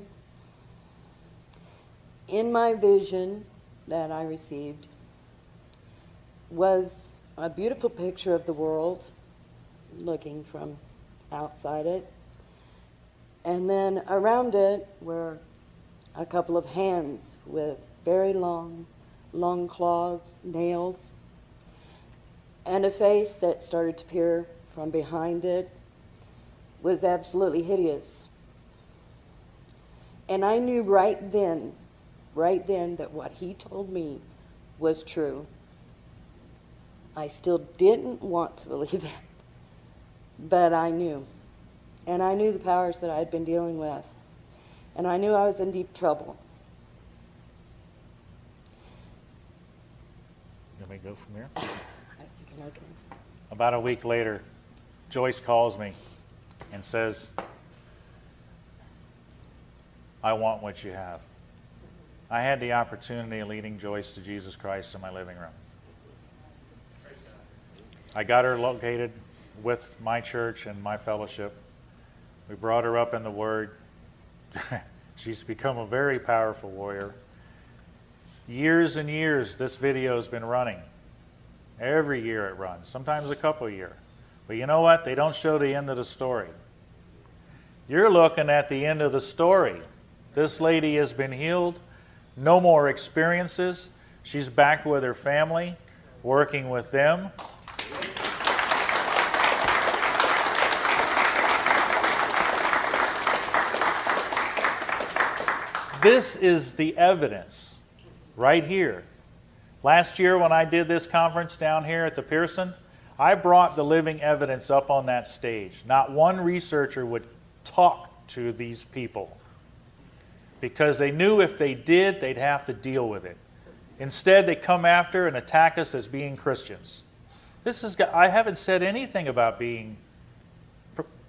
in my vision that I received was a beautiful picture of the world, looking from outside it. And then around it were a couple of hands with very long claws, nails, and a face that started to peer from behind it was absolutely hideous. And I knew right then that what he told me was true. I still didn't want to believe that, but I knew. And I knew the powers that I had been dealing with. And I knew I was in deep trouble. Let me go from here. Okay. About a week later, Joyce calls me and says, I want what you have. I had the opportunity of leading Joyce to Jesus Christ in my living room. I got her located with my church and my fellowship. We brought her up in the Word. She's become a very powerful warrior. Years and years this video has been running. Every year it runs, sometimes a couple a year. But you know what? They don't show the end of the story. You're looking at the end of the story. This lady has been healed, no more experiences. She's back with her family, working with them. This is the evidence right here. Last year when I did this conference down here at the Pearson, I brought the living evidence up on that stage. Not one researcher would talk to these people because they knew if they did, they'd have to deal with it. Instead, they come after and attack us as being Christians. I haven't said anything about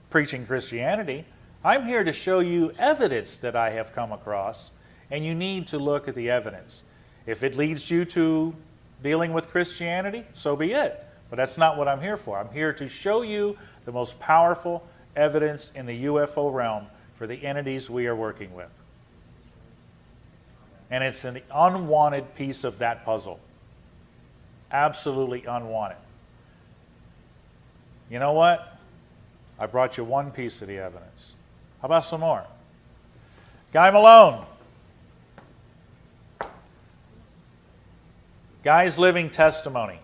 preaching Christianity. I'm here to show you evidence that I have come across, and you need to look at the evidence. If it leads you to dealing with Christianity, so be it. But that's not what I'm here for. I'm here to show you the most powerful evidence in the UFO realm for the entities we are working with. And it's an unwanted piece of that puzzle. Absolutely unwanted. You know what? I brought you one piece of the evidence. How about some more? Guy Malone. Guy's living testimony.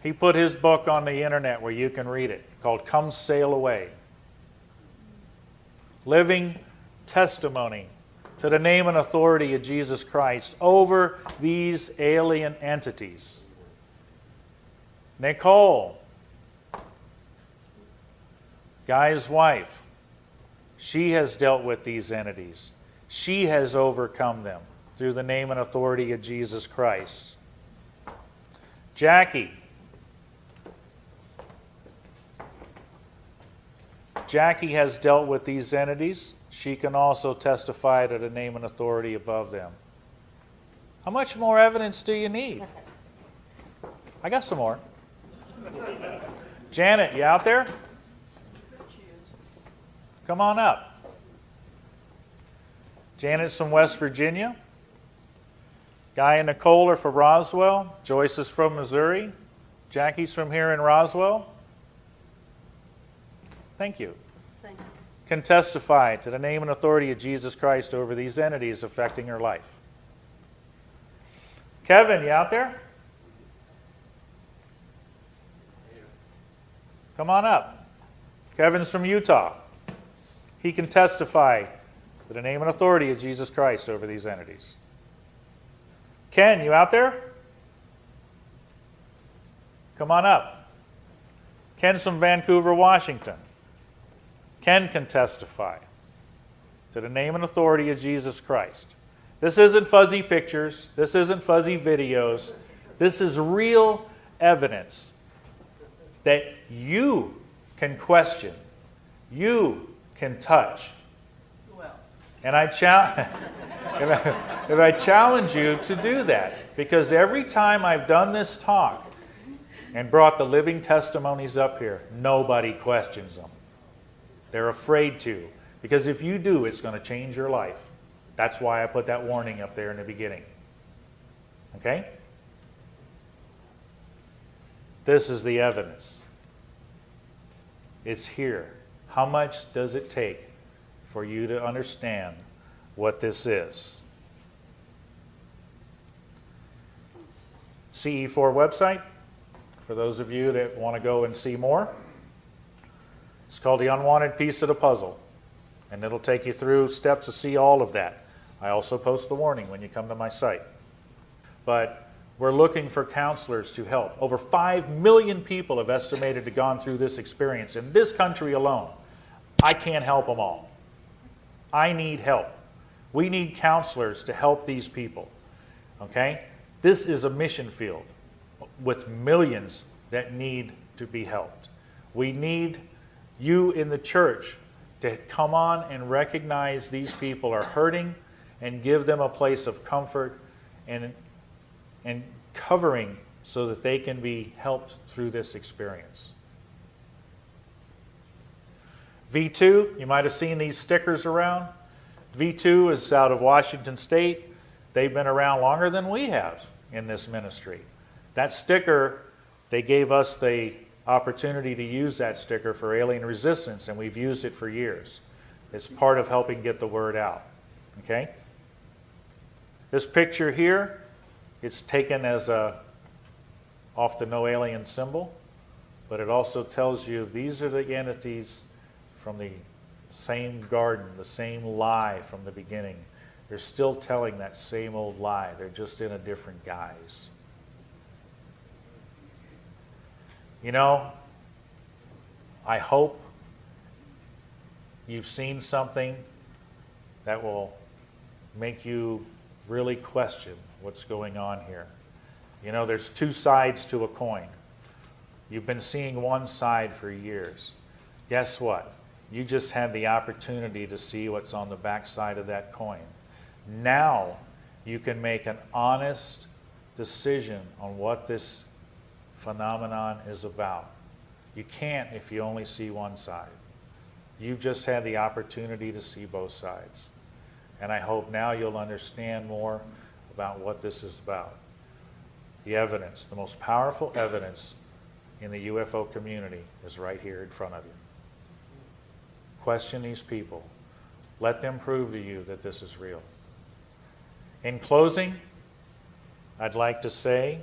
He put his book on the internet where you can read it, called Come Sail Away. Living testimony to the name and authority of Jesus Christ over these alien entities. Nicole, Guy's wife, she has dealt with these entities. She has overcome them through the name and authority of Jesus Christ. Jackie has dealt with these entities. She can also testify to the name and authority above them. How much more evidence do you need? I got some more. Janet, you out there? Come on up. Janet's from West Virginia. Guy and Nicole are from Roswell. Joyce is from Missouri. Jackie's from here in Roswell. Thank you. Thank you. Can testify to the name and authority of Jesus Christ over these entities affecting her life. Kevin, you out there? Come on up. Kevin's from Utah. He can testify to the name and authority of Jesus Christ over these entities. Ken, you out there? Come on up. Ken's from Vancouver, Washington. Ken can testify to the name and authority of Jesus Christ. This isn't fuzzy pictures. This isn't fuzzy videos. This is real evidence that you can question, you can touch. And I challenge And I challenge you to do that, because every time I've done this talk and brought the living testimonies up here, nobody questions them. They're afraid to, because if you do, it's going to change your life. That's why I put that warning up there in the beginning. Okay? This is the evidence. It's here. How much does it take for you to understand what this is? CE4 website, for those of you that want to go and see more. It's called The Unwanted Piece of the Puzzle, and it'll take you through steps to see all of that. I also post the warning when you come to my site. But we're looking for counselors to help. Over 5 million people have estimated to have gone through this experience in this country alone. I can't help them all. I need help. We need counselors to help these people. Okay? This is a mission field with millions that need to be helped. We need you in the church to come on and recognize these people are hurting and give them a place of comfort and covering so that they can be helped through this experience. V2, you might have seen these stickers around. V2 is out of Washington State. They've been around longer than we have in this ministry. That sticker, they gave us the opportunity to use that sticker for alien resistance, and we've used it for years. It's part of helping get the word out. Okay? This picture here, it's taken as off the no alien symbol, but it also tells you these are the entities from the same garden, the same lie from the beginning. They're still telling that same old lie. They're just in a different guise. You know, I hope you've seen something that will make you really question what's going on here. You know, there's two sides to a coin. You've been seeing one side for years. Guess what? You just had the opportunity to see what's on the back side of that coin. Now you can make an honest decision on what this phenomenon is about. You can't if you only see one side. You've just had the opportunity to see both sides. And I hope now you'll understand more about what this is about. The evidence, the most powerful evidence in the UFO community is right here in front of you. Question these people. Let them prove to you that this is real. In closing, I'd like to say,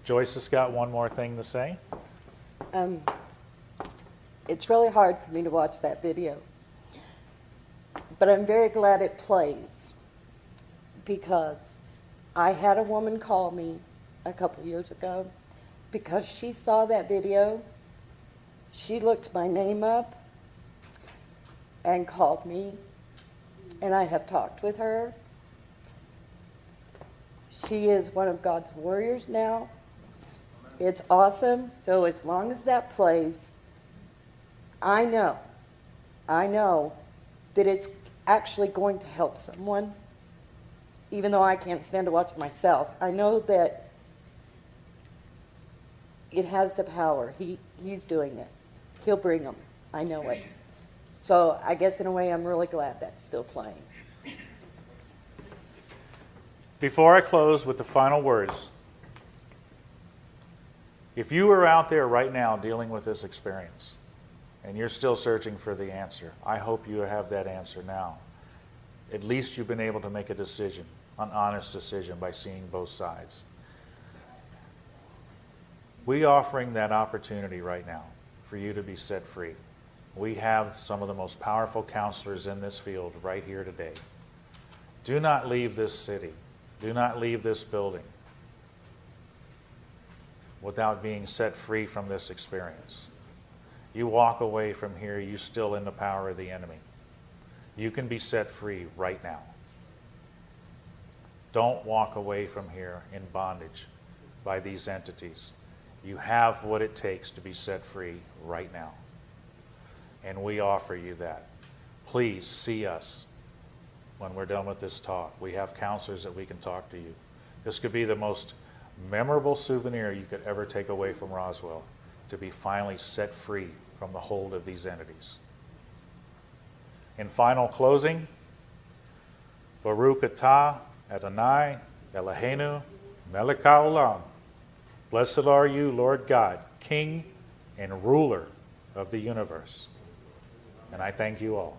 Joyce has got one more thing to say. It's really hard for me to watch that video, but I'm very glad it plays, because I had a woman call me a couple years ago because she saw that video. She looked my name up and called me, and I have talked with her. She is one of God's warriors now. It's awesome. So as long as that plays, I know that it's actually going to help someone, even though I can't stand to watch it myself. I know that it has the power. He's doing it. He'll bring them. I know it. So I guess in a way I'm really glad that's still playing. Before I close with the final words, if you are out there right now dealing with this experience and you're still searching for the answer, I hope you have that answer now. At least you've been able to make a decision, an honest decision, by seeing both sides. We're offering that opportunity right now for you to be set free. We have some of the most powerful counselors in this field right here today. Do not leave this city. Do not leave this building without being set free from this experience. You walk away from here, you're still in the power of the enemy. You can be set free right now. Don't walk away from here in bondage by these entities. You have what it takes to be set free right now. And we offer you that. Please see us when we're done with this talk. We have counselors that we can talk to you. This could be the most memorable souvenir you could ever take away from Roswell, to be finally set free from the hold of these entities. In final closing, Baruch atah Adonai Eloheinu melech haolam. Blessed are you, Lord God, King and ruler of the universe. And I thank you all.